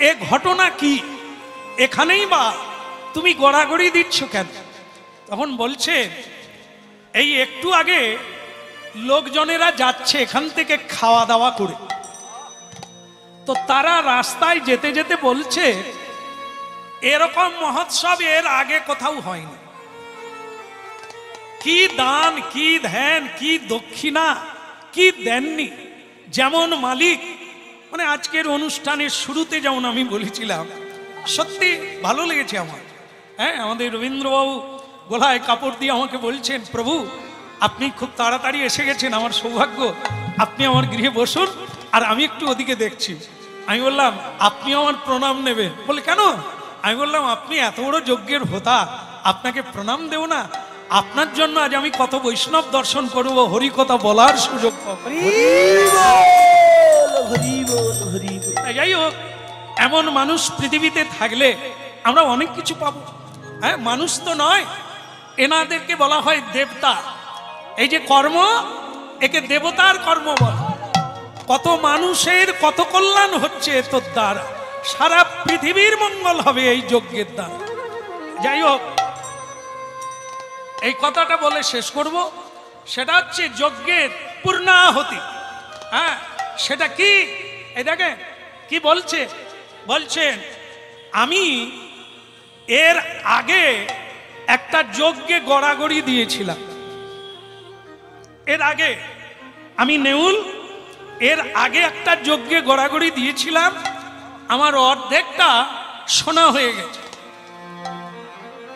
এ ঘটনা কি, এখানেই বা তুমি গড়াগড়ি দিচ্ছ কেন? তখন বলছে, এই একটু আগে লোকজনেরা যাচ্ছে এখান থেকে খাওয়া দাওয়া করে, তো তারা রাস্তায় যেতে যেতে বলছে এরকম মহোৎসব এর আগে কোথাও হয়নি। কি দান, কি ধ্যান, কি দক্ষিণা, কি দেননি। যেমন মালিক, মানে আজকের অনুষ্ঠানের শুরুতে যেমন আমি বলেছিলাম, সত্যি ভালো লেগেছে আমার। হ্যাঁ, আমাদের রবীন্দ্রবাবু গলায় কাপড় দিয়ে আমাকে বলছেন, প্রভু আপনি খুব তাড়াতাড়ি এসে গেছেন, আমার সৌভাগ্য, আপনি আমার গৃহে বসুন আর আমি একটু ওদিকে দেখছি। আমি বললাম আপনি আমার প্রণাম নেবেন? বলে কেন? আমি বললাম আপনি এত বড় যজ্ঞের হোতা, আপনাকে প্রণাম দেব না? আপনার জন্য আজ আমি কত বৈষ্ণব দর্শন করব, হরিকথা বলার সুযোগ পাবো। যাই হোক, এমন মানুষ পৃথিবীতে থাকলে আমরা অনেক কিছু পাবো। হ্যাঁ, মানুষ তো নয়, এনাদেরকে বলা হয় দেবতা। এই যে কর্ম, একে দেবতার কর্ম বলে। কত মানুষের কত কল্যাণ হচ্ছে তোর দ্বারা, সারা পৃথিবীর মঙ্গল হবে এই যজ্ঞের দ্বারা। যাই হোক, এই কথাটা বলে শেষ করব। সেটা হচ্ছে যজ্ঞের পূর্ণাহুতি। হ্যাঁ, সেটা কি? এই দেখেন কি বলছে, বলছেন আমি এর আগে একটা যজ্ঞে গড়াগড়ি দিয়েছিলাম। এর আগে আমি নেউল, এর আগে একটা যজ্ঞে গড়াগড়ি দিয়েছিলাম, আমার অর্ধেকটা সোনা হয়ে গেছে।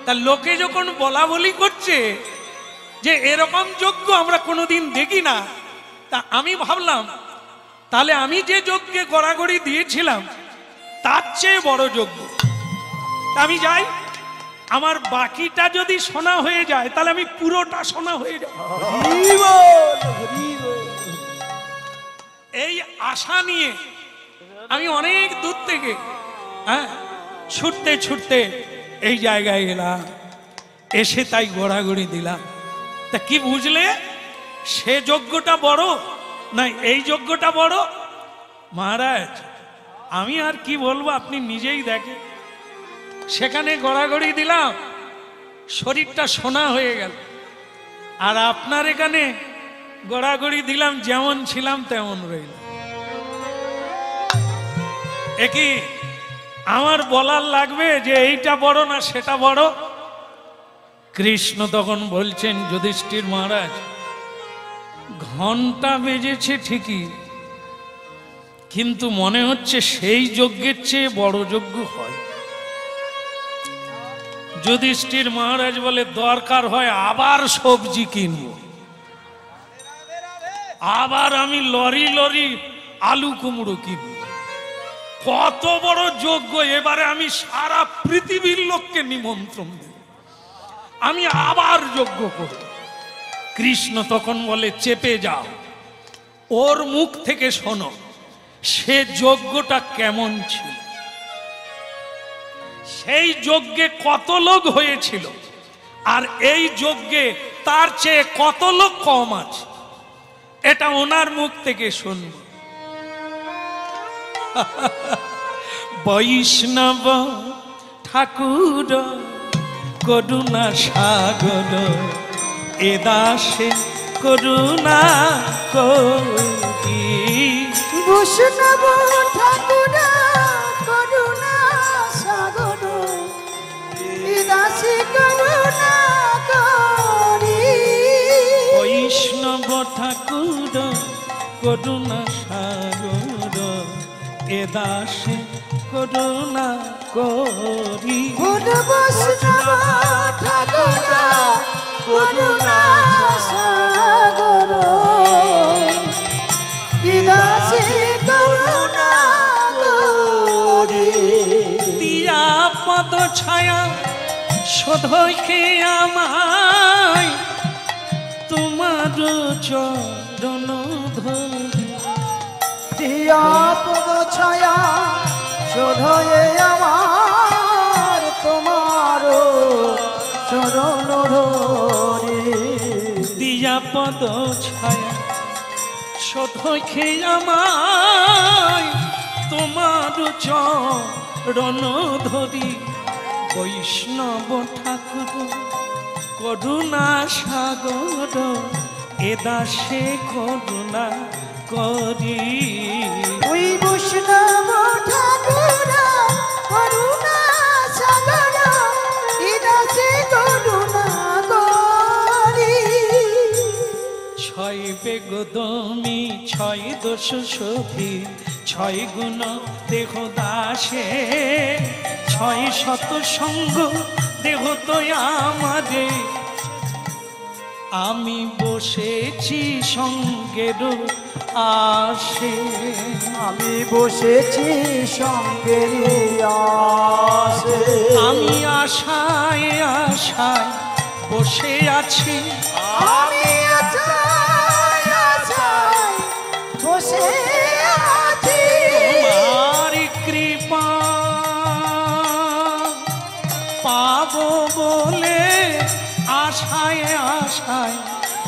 তা লোকে যখন বলা বলি করছে যে এরকম যজ্ঞ আমরা কোনোদিন দেখি না, তা আমি ভাবলাম তাহলে আমি যে যজ্ঞে গড়াগড়ি দিয়েছিলাম তার চেয়ে বড় যজ্ঞ। আমি যাই, আমার বাকিটা যদি সোনা হয়ে যায় তাহলে আমি পুরোটা সোনা হয়ে যাব। এই আশা নিয়ে আমি অনেক দূর থেকে ছুটতে ছুটতে এই জায়গায় এলাম, এসে তাই গড়াগড়ি দিলাম। তা কি বুঝলে, সে যজ্ঞটা বড় না এই যজ্ঞটা বড়? মহারাজ আমি আর কি বলবো, আপনি নিজেই দেখেন। সেখানে গড়াগড়ি দিলাম, শরীরটা সোনা হয়ে গেল, আর আপনার এখানে গড়াগড়ি দিলাম, যেমন ছিলাম তেমন রইল। একই আমার বলার লাগবে যে এইটা বড় না সেটা বড়? কৃষ্ণ তখন বলছেন, যুধিষ্ঠির মহারাজ, ঘন্টা বেজেছে ঠিকই, কিন্তু মনে হচ্ছে সেই যজ্ঞের চেয়ে বড় যজ্ঞ হয়। যুধিষ্ঠির মহারাজ বলে, দরকার হয় আবার সবজি কিনবো, আবার আমি লরি লরি আলু কুমড়ো কিনব। কত বড় যজ্ঞ, এবারে আমি সারা পৃথিবীর লোককে নিমন্ত্রণ দেব, আমি আবার যজ্ঞ করব। কৃষ্ণ তখন বলে, চেপে যাও, ওর মুখ থেকে শোনো সে যজ্ঞটা কেমন ছিল, সেই যজ্ঞে কত লোক হয়েছিল, আর এই যজ্ঞে তার চেয়ে কত লোক কম আছে, এটা ওনার মুখ থেকে শুনব। বৈষ্ণব ঠাকুর করুণা সাগর এ দাসে করুণা করি। বৈষ্ণব ঠাকুর করুণা সাগর এ দাসে করুণা করি। বৈষ্ণব ঠাকুর করুণা সাগর এ দাসে করুণা করি। বৈষ্ণব ঠাকুর করুণা সাগর এ দাসে করুণা করি। দিয়া পদ ছায়া শোধকে আমায় তোমার চরণ ধরি। দিয়া পদ ছায়া শোধয়ে আমার তোমার চরণ ধরে। দিয়া পদ ছায়া শোধকে আমায় তোমার চরণ ধরি। বৈষ্ণব ঠাকুর করুণা সাগর এ দাসে করুণা করি। ওই বৈষ্ণব ঠাকুর করুণা সাগর এ দাসে করুণা করি। ছয় বেগদমি ছয় দোষ শোধি ছয় গুণ দেহ দাসে ছয় শত সঙ্গ দেহ তো আমারে। আমি বসেছি সঙ্গের আসে। আমি বসেছি সঙ্গের আসে। আমি আশায় আশায় বসে আছি। আমি আশায় আশায় বসে আছি। তোমার কৃপা পাবো বলে আশায় আশায়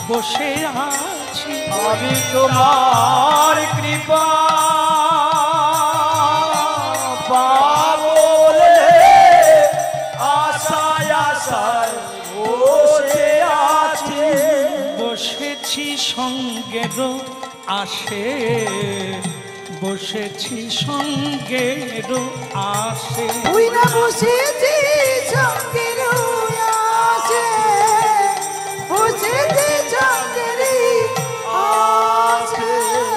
বসে আছি। আমি তোমার কৃপা পাবো বলে আশায় আশায় বসে আছি। বসেছি সঙ্গের আসে বসেছি সঙ্গের আসে। তুই না বসেছি সঙ্গের আসে। বসেছি সঙ্গের আসে।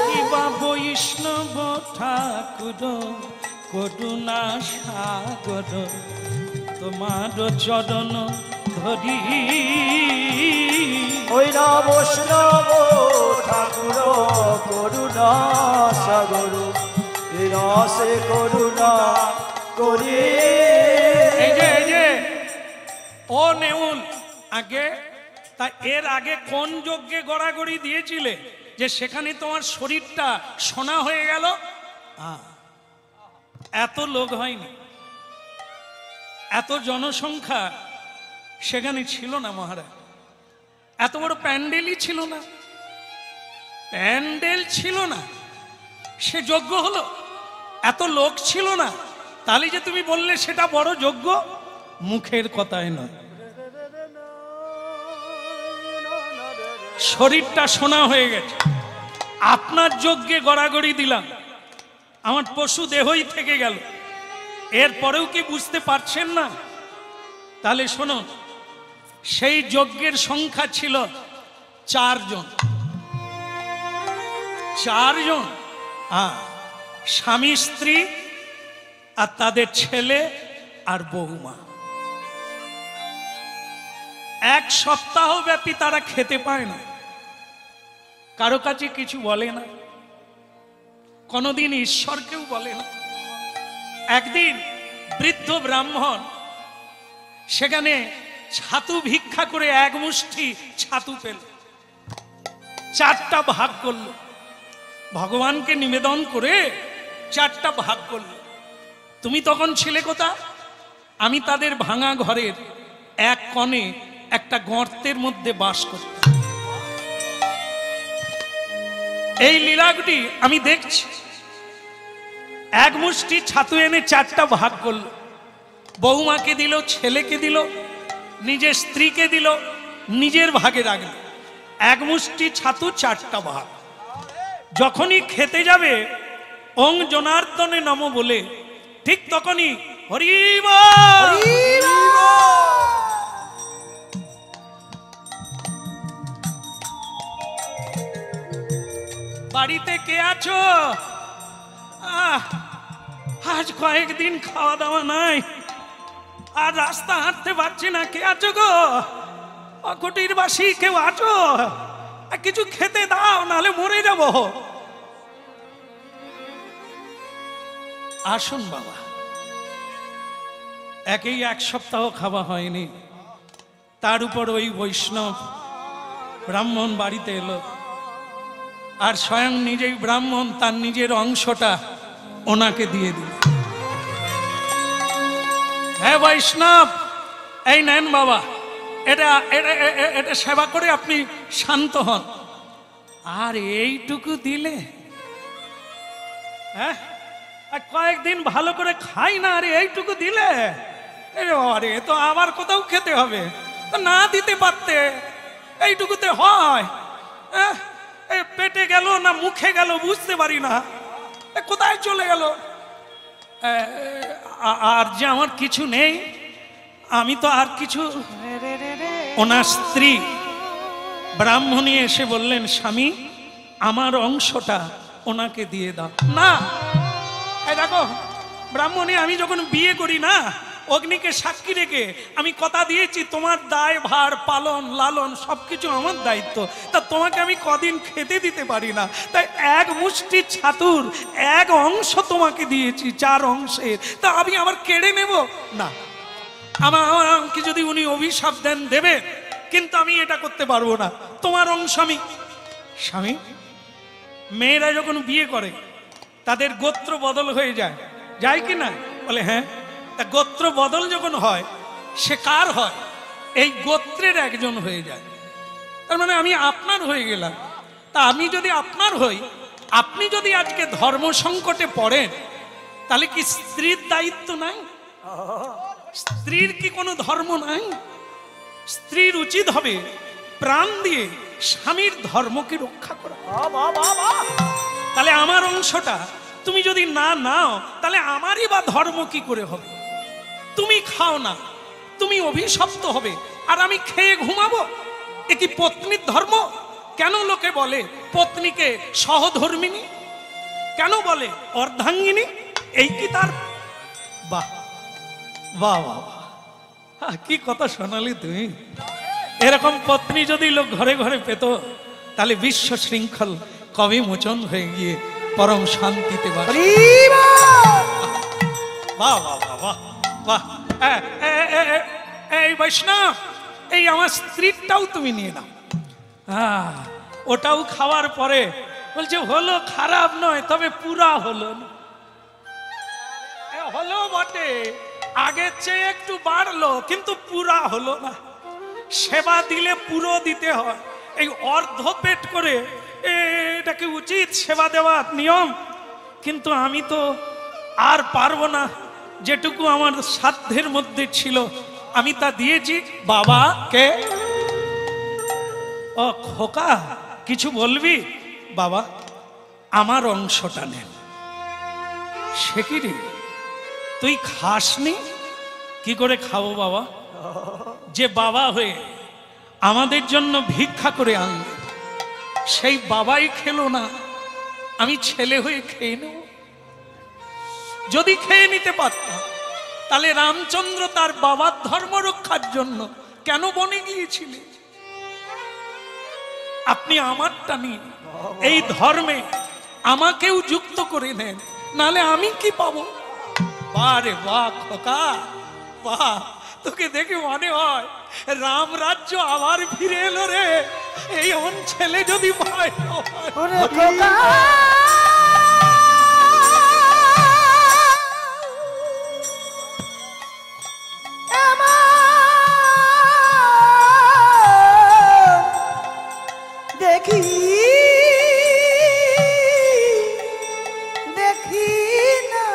কিবা বৈষ্ণব ঠাকুর করুণা সাগর তোমার চরণ ধরি। ওই না বৈষ্ণব ঠাকুর করুণা সাগর এ রসে করুণা করি। এই যে ও নেউল আগে তা এর আগে কোন যজ্ঞে গড়াগড়ি দিয়েছিলে যে সেখানে তোমার শরীরটা সোনা হয়ে গেল? এত লোক হয়নি, এত জনসংখ্যা সেখানে ছিল না মহারাজ। এত বড় প্যান্ডেলই ছিল না, প্যান্ডেল ছিল না, সে যজ্ঞ হলো। এত লোক ছিল না, তাহলে যে তুমি বললে সেটা বড় যজ্ঞ, মুখের কথায় নয়। শরীরটা সোনা হয়ে গেছে, আপনার যজ্ঞে গড়াগড়ি দিলাম, আমার পশু দেহই থেকে গেল, এরপরেও কি বুঝতে পারছেন না? তাহলে শোনো, সেই যজ্ঞের সংখ্যা ছিল 4 জন। 4 জন, স্বামী স্ত্রী আর তাদের ছেলে আর বৌমা। 1 সপ্তাহ ব্যাপী তারা খেতে পায় না, কারো কাছে কিছু বলে না, কোনোদিন ঈশ্বরকেও বলে না। একদিন বৃদ্ধ ব্রাহ্মণ সেখানে ছাতু ভিক্ষা করে 1 মুষ্টি ছাতু পেল, 4টা ভাগ করল, ভগবানকে নিবেদন করে 4টা ভাগ করল। তুমি তখন ছিলে কোথা? আমি তাদের ভাঙা ঘরের এক কোণে একটা গর্তের মধ্যে বাস করতাম। এই লীলাগুটি আমি দেখছি। এক মুষ্টি ছাতু এনে 4টা ভাগ করলো। বৌমাকে দিল, ছেলেকে দিল, নিজের স্ত্রীকে দিল, নিজের ভাগে রাখল। এক মুষ্টি ছাতু 4টা ভাগ। যখনই খেতে যাবে ওং জনার্দনে নম বলে, ঠিক তখনই হরি বল। বাড়িতে কে আছো? আজ কয়েকদিন খাওয়া দাওয়া নাই, আর রাস্তা হাঁটতে পারছি না। কে আছো গো? কুটির বাসী কেউ আছো? কিছু খেতে দাও, নাহলে মরে যাব। আসুন বাবা। একই 1 সপ্তাহ খাওয়া হয়নি, তার উপর ওই বৈষ্ণব ব্রাহ্মণ বাড়িতে এলো, আর স্বয়ং নিজেই ব্রাহ্মণ তার নিজের অংশটা ওনাকে দিয়ে দিল। হ্যাঁ বৈষ্ণব, এই নেন বাবা, এটা এটা এটা সেবা করে আপনি শান্ত হন। আর এইটুকু দিলে? হ্যাঁ, কয়েকদিন ভালো করে খাই না, আর এইটুকু দিলে? আরে তো আবার কোথাও খেতে হবে, তো না দিতে পারতে, এইটুকুতে হয়। পেটে গেল না মুখে গেল বুঝতে পারি না, কোথায় চলে গেল। আর যে আমার কিছু নেই, আমি তো আর কিছু। ওনার স্ত্রী ব্রাহ্মণী এসে বললেন, স্বামী আমার অংশটা ওনাকে দিয়ে দাও। না, দেখো ব্রাহ্মণী, আমি যখন বিয়ে করি না, অগ্নিকে সাক্ষী রেখে আমি কথা দিয়েছি তোমার দায় ভার পালন লালন সবকিছু আমার দায়িত্ব, তা তোমাকে আমি কদিন খেতে দিতে পারি না, তাই এক মুষ্টি ছাতুর 1 অংশ তোমাকে দিয়েছি 4 অংশের, তা আমি আবার কেড়ে নেব না। আমাকে যদি উনি অভিশাপ দেন দেবে, কিন্তু আমি এটা করতে পারবো না, তোমার অংশ আমি। স্বামী, মেয়েরা যখন বিয়ে করে তাদের গোত্র বদল হয়ে যায়, যায় কি না? বলে হ্যাঁ। তা গোত্র বদল যখন হয়, সে কার হয়? এই গোত্রের একজন হয়ে যায়। তার মানে আমি আপনার হয়ে গেলাম। তা আমি যদি আপনার হই, আপনি যদি আজকে ধর্ম সংকটে পড়েন, তাহলে কি স্ত্রীর দায়িত্ব নাই? স্ত্রীর কি কোনো ধর্ম নাই? স্ত্রীর উচিত হবে প্রাণ দিয়ে স্বামীর ধর্মকে রক্ষা করা। তাহলে আমার অংশটা তুমি যদি না নাও, তাহলে আমারই বা ধর্ম কি করে হবে? তুমি খাও না, তুমি অভিশপ্ত হবে, আর আমি খেয়ে ঘুমাবো। এ কি পত্নীর ধর্ম? কেন লোকে বলে পত্নীকে সহধর্মিনী? কেন বলে অর্ধাঙ্গিনী? এই কি তার? বাহ বাহ বাহ, কি কথা শোনালি তুমি। এরকম পত্নী যদি লোক ঘরে ঘরে পেত, তাহলে বিশ্ব শৃঙ্খল কবে মোচন হয়ে গিয়ে পরম শান্তিতে বাস। বাহ বাহ বাহ বাহ। এই বৈষ্ণব, এই আমার স্ত্রীটাও তুমি নিয়ে নাও। ওটাও খাওয়ার পরে বলছে হলো, খারাপ নয়, তবে পুরা হলো না। হলো বটে, আগের চেয়ে একটু বাড়লো, কিন্তু পুরা হলো না। সেবা দিলে পুরো দিতে হয়, এই অর্ধ পেট করে এটাকে উচিত সেবা দেওয়ার নিয়ম। কিন্তু আমি তো আর পারবো না, যেটুকু আমার সাধ্যের মধ্যে ছিল আমি তা দিয়েছি। বাবা কে? ও খোকা, কিছু বলবি? বাবা আমার অংশটা নেন। সে কি রে, তুই খাসনি? কি করে খাবো বাবা? যে বাবা হয়ে আমাদের জন্য ভিক্ষা করে আনল, সেই বাবাই খেলো না, আমি ছেলে হয়ে খেয়ে নেব? যদি খেয়ে নিতে পারতাম, তাহলে রামচন্দ্র তার বাবার ধর্ম রক্ষার জন্য কেন বনে গিয়েছিলেন? আপনি আমারটা নিন, এই ধর্মে আমাকেও যুক্ত করে নেন, নালে আমি কি পাবো? বারে বাহ খোকা, বাহ, তোকে দেখে মনে হয় রাম রাজ্য আবার ফিরে এলো রে। এই এমন ছেলে যদি পায়। দেখি না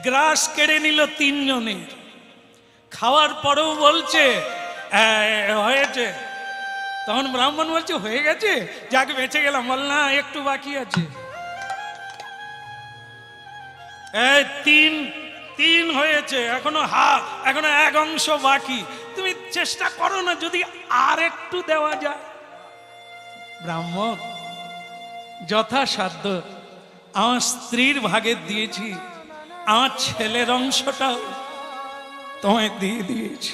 গ্রাস কেড়ে নিল 3 জনের, খাওয়ার পরেও বলছে হয়েছে। তখন ব্রাহ্মণ বলছে হয়ে গেছে, যাকে বেঁচে গেলাম। বল না, একটু বাকি আছে। তিন হয়েছে, এখনো এখনো 1 অংশ বাকি। তুমি চেষ্টা করো না যদি আর একটু দেওয়া যায়। ব্রাহ্মণ যথাসাধ্য আমার স্ত্রীর ভাগে দিয়েছি, আমার ছেলের অংশটাও তোমায় দিয়ে দিয়েছি,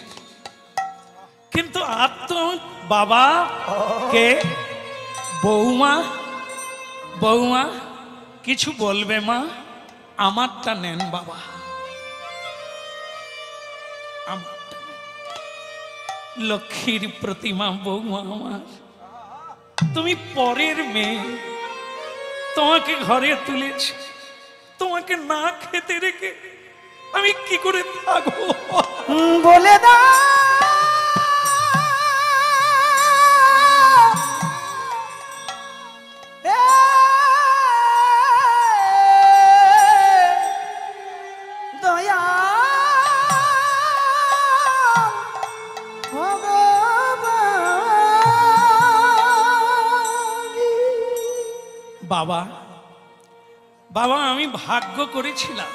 কিন্তু আর তো বাবা কে বৌমা কিছু বলবে মা? আমারটা নেন বাবা, আমারটা নেন। লক্ষ্মীর প্রতিমা বৌমা আমার, তুমি পরের মেয়ে, তোমাকে ঘরে তুলেছি, তোমাকে না খেতে রেখে আমি কি করে থাকবো? বলে দাও দয়া বাবা বাবা আমি ভাগ্য করেছিলাম,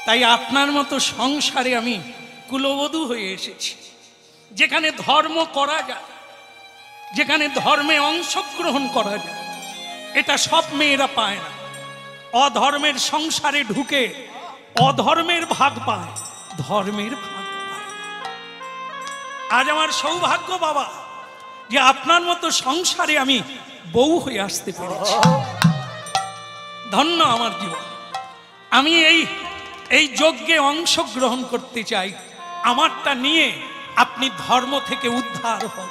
তাই আপনার মতো সংসারে আমি কুলবধূ হয়ে এসেছি। যেখানে ধর্ম করা যায়, যেখানে ধর্মে অংশগ্রহণ করা যায়, এটা সব মেয়েরা পায় না। অধর্মের সংসারে ঢুকে অধর্মের ভাগ পায়, ধর্মের ভাগ পায়। আজ আমার সৌভাগ্য বাবা যে আপনার মতো সংসারে আমি বউ হয়ে আসতে পেরেছি। ধন্য আমার জীবন। আমি এই যজ্ঞে অংশগ্রহণ করতে চাই, আমারটা নিয়ে আপনি ধর্ম থেকে উদ্ধার হন।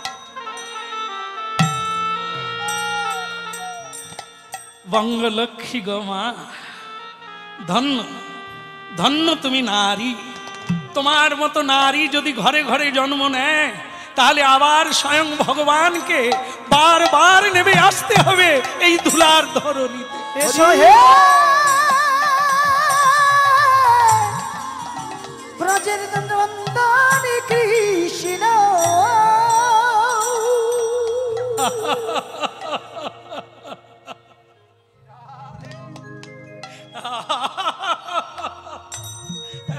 বঙ্গলক্ষ্মী গো মা, ধন্য ধন্য তুমি নারী। তোমার মতো নারী যদি ঘরে ঘরে জন্ম নেয়, তাহলে আবার স্বয়ং ভগবানকে বারবার নেমে আসতে হবে এই ধুলার ধরণীতে। এসো হে ব্রজের নন্দনী কৃষ্ণ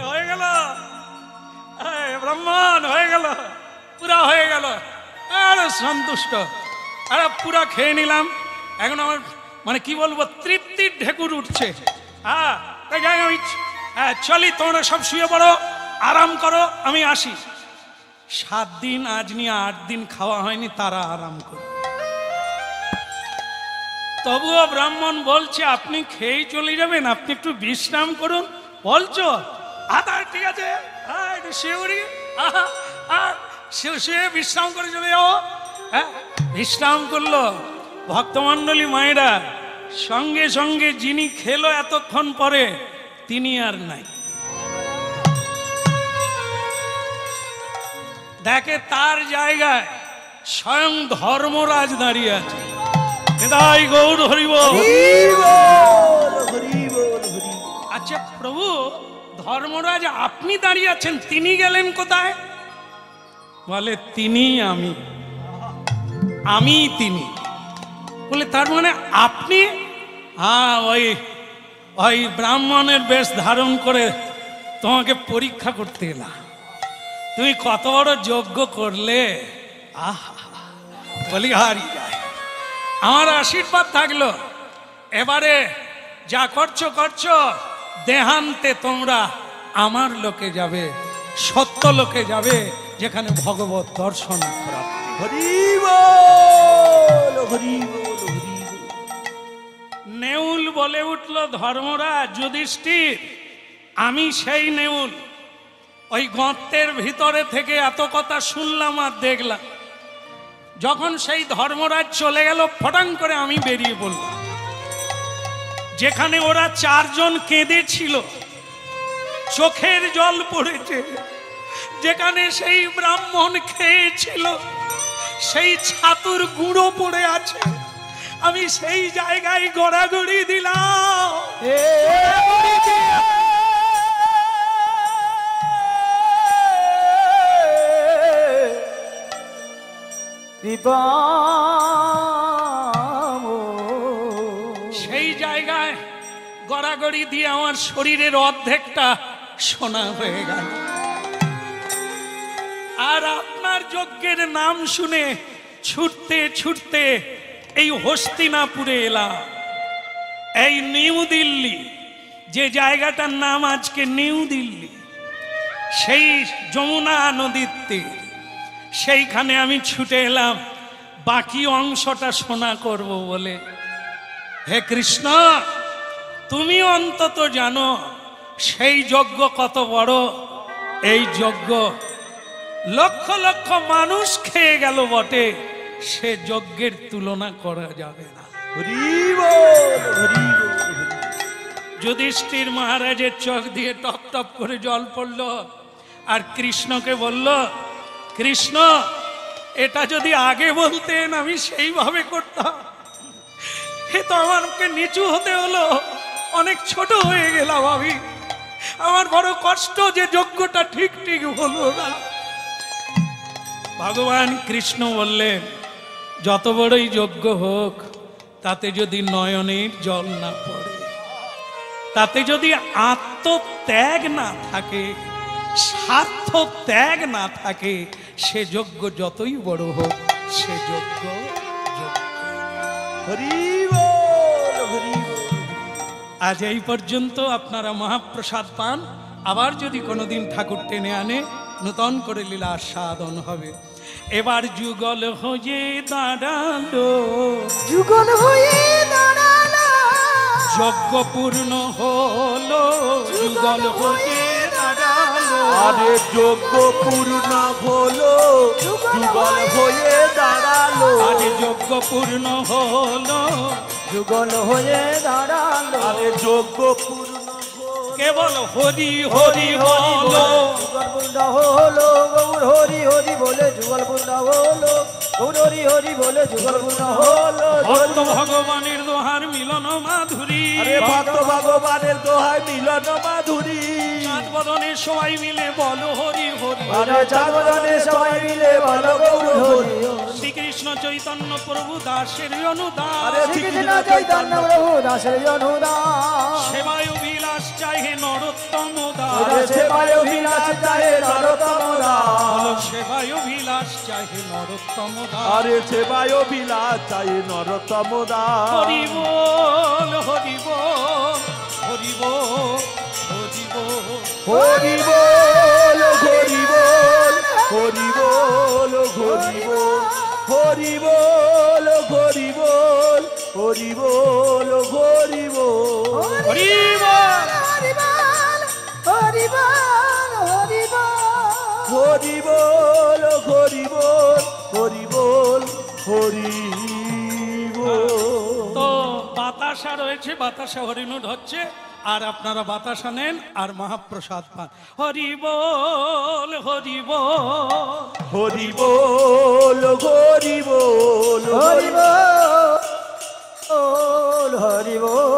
হয়ে গেল ব্রাহ্মণ, হয়ে গেল, পুরা হয়ে গেল। আরে সন্তুষ্ট, আরে পুরা খেয়ে নিলাম। এখন আমার মানে কি বলবো, তৃপ্তির ঢেকুর উঠছে। চলি, তোমরা সব শুয়ে পড়ো, আরাম করো, আমি আসি। 7 দিন আজ নিয়ে 8 দিন খাওয়া হয়নি, তারা আরাম করো। তবুও ব্রাহ্মণ বলছে আপনি খেয়েই চলে যাবেন, আপনি একটু বিশ্রাম করুন। বলছো ঠিক আছে, শুয়ে বিশ্রাম করে চলে যাও। বিশ্রাম করলো। ভক্তমণ্ডলী মায়েরা, সঙ্গে সঙ্গে যিনি খেলো এতক্ষণ পরে, তিনি আর নাই। দেখে তার জায়গায় স্বয়ং ধর্মরাজ দাঁড়িয়ে আছে। নিতাই গৌর হরি বল। আচ্ছা প্রভু, ধর্মরাজ আপনি দাঁড়িয়ে আছেন, তিনি গেলেন কোথায়? বলে তিনি আমি তিনি। বলে তার মানে আপনি? হ্যাঁ, ওই ব্রাহ্মণের বেশ ধারণ করে তোমাকে পরীক্ষা করতে এলাম। তুমি কত বড় যজ্ঞ করলে। বলি হারি যায়, আমার আশীর্বাদ থাকলো। এবারে যা করছো, দেহান্তে তোমরা আমার লোকে যাবে, সত্য লোকে যাবে, যেখানে ভগবত দর্শন প্রাপ্তি। নেউল বলে উঠল, ধর্মরাজ যুধিষ্ঠির, আমি সেই নেউল। ওই গর্তের ভিতরে থেকে এত কথা শুনলাম আর দেখলাম। যখন সেই ধর্মরাজ চলে গেল, ফটাং করে আমি বেরিয়ে পড়লাম। যেখানে ওরা 4 জন কেঁদেছিল, চোখের জল পড়েছে, যেখানে সেই ব্রাহ্মণ খেয়েছিল, সেই ছাতুর গুঁড়ো পড়ে আছে, আমি সেই জায়গায় গড়াগড়ি দিলাম। সেই জায়গায় গড়াগড়ি দিয়ে আমার শরীরের অর্ধেকটা সোনা হয়ে গেল। আর আপনার যজ্ঞের নাম শুনে ছুটতে ছুটতে এই হস্তিনাপুরে এলাম, এই নিউ দিল্লি, যে জায়গাটার নাম আজকে নিউ দিল্লি, সেই যমুনা নদীর তীর, সেইখানে আমি ছুটে এলাম বাকি অংশটা সোনা করব বলে। হে কৃষ্ণ, তুমি অন্তত জানো সেই যজ্ঞ কত বড়। এই যজ্ঞ লক্ষ লক্ষ মানুষ খেয়ে গেল বটে, সে যজ্ঞের তুলনা করা যাবে না। যুধিষ্ঠির মহারাজের চোখ দিয়ে টপ টপ করে জল পড়ল, আর কৃষ্ণকে বলল, কৃষ্ণ, এটা যদি আগে বলতেন আমি সেইভাবে করতাম। এ তো আমাকে নিচু হতে হলো, অনেক ছোট হয়ে গেলাম আমি, আমার বড় কষ্ট যে যজ্ঞটা ঠিক ঠিক হলো না। ভগবান কৃষ্ণ বললেন, যত বড়ই যজ্ঞ হোক, তাতে যদি নয়নের জল না পড়ে, তাতে যদি আত্মত্যাগ না থাকে, স্বার্থ ত্যাগ না থাকে, সে যজ্ঞ যতই বড় হোক, সে যজ্ঞ আজ এই পর্যন্ত আপনারা মহাপ্রসাদ পান। আবার যদি কোনোদিন ঠাকুর টেনে আনে, নূতন করে লীলা সাধন হবে। এবার যুগল হয়ে দাঁড়ালো, যুগল হয়ে দাঁড়ালো, যজ্ঞ পূর্ণ হলো, যুগল হয়ে দাঁড়ালো। আরে যজ্ঞ পূর্ণ হলো, যুগল হয়ে দাঁড়ালো। আরে যজ্ঞ পূর্ণ হলো, যুগল হয়ে দাঁড়ালো। আরে যজ্ঞ পূর্ণ কেবল হরি হরি বলো, যুগল পূর্ণ হলো, গৌর হরি হরি বলে যুগল পূর্ণ হলো, গৌর হরি হরি বলে যুগল পূর্ণ হলো। ভক্ত ভগবানের দোহার মিলন মাধুরী, আরে ভক্ত ভগবানের দোহাই মিলন মাধুরী। চাঁদ বদনে সবাই মিলে বলো হরি হরি। আরে চাঁদ বদনে সবাই মিলে বলো গৌর হরি। শ্রীকৃষ্ণ চৈতন্য প্রভু দাসের অনুদান, আরে শ্রীকৃষ্ণ চৈতন্য প্রভু দাসের অনুদান। সেবায় অভিলাষ চাহে নরোত্তম দাস, আরে সেবায় অভিলাষ চাহে নরোত্তম দাস। সেবায় অভিলাষ চাহে নরোত্তম দাস। আরে সেবায় বিলাস চাই নরতম দাস। হরি বল হরি বল হরি বল হরি বল। হরি বল হরি বল হরি বল হরি বল হরি বল হরি বল হরি বল হরি বল হরি বল হরি বল হরি বল হরি বল হরি বল হরি বল হরি বল হরি বল। তো বাতাসা রয়েছে, বাতাসা হরিণুট হচ্ছে, আর আপনারা বাতাসা নেন আর মহাপ্রসাদ পান। হরি বল হরি বল হরি বল হরি বল হরি বল হরি বল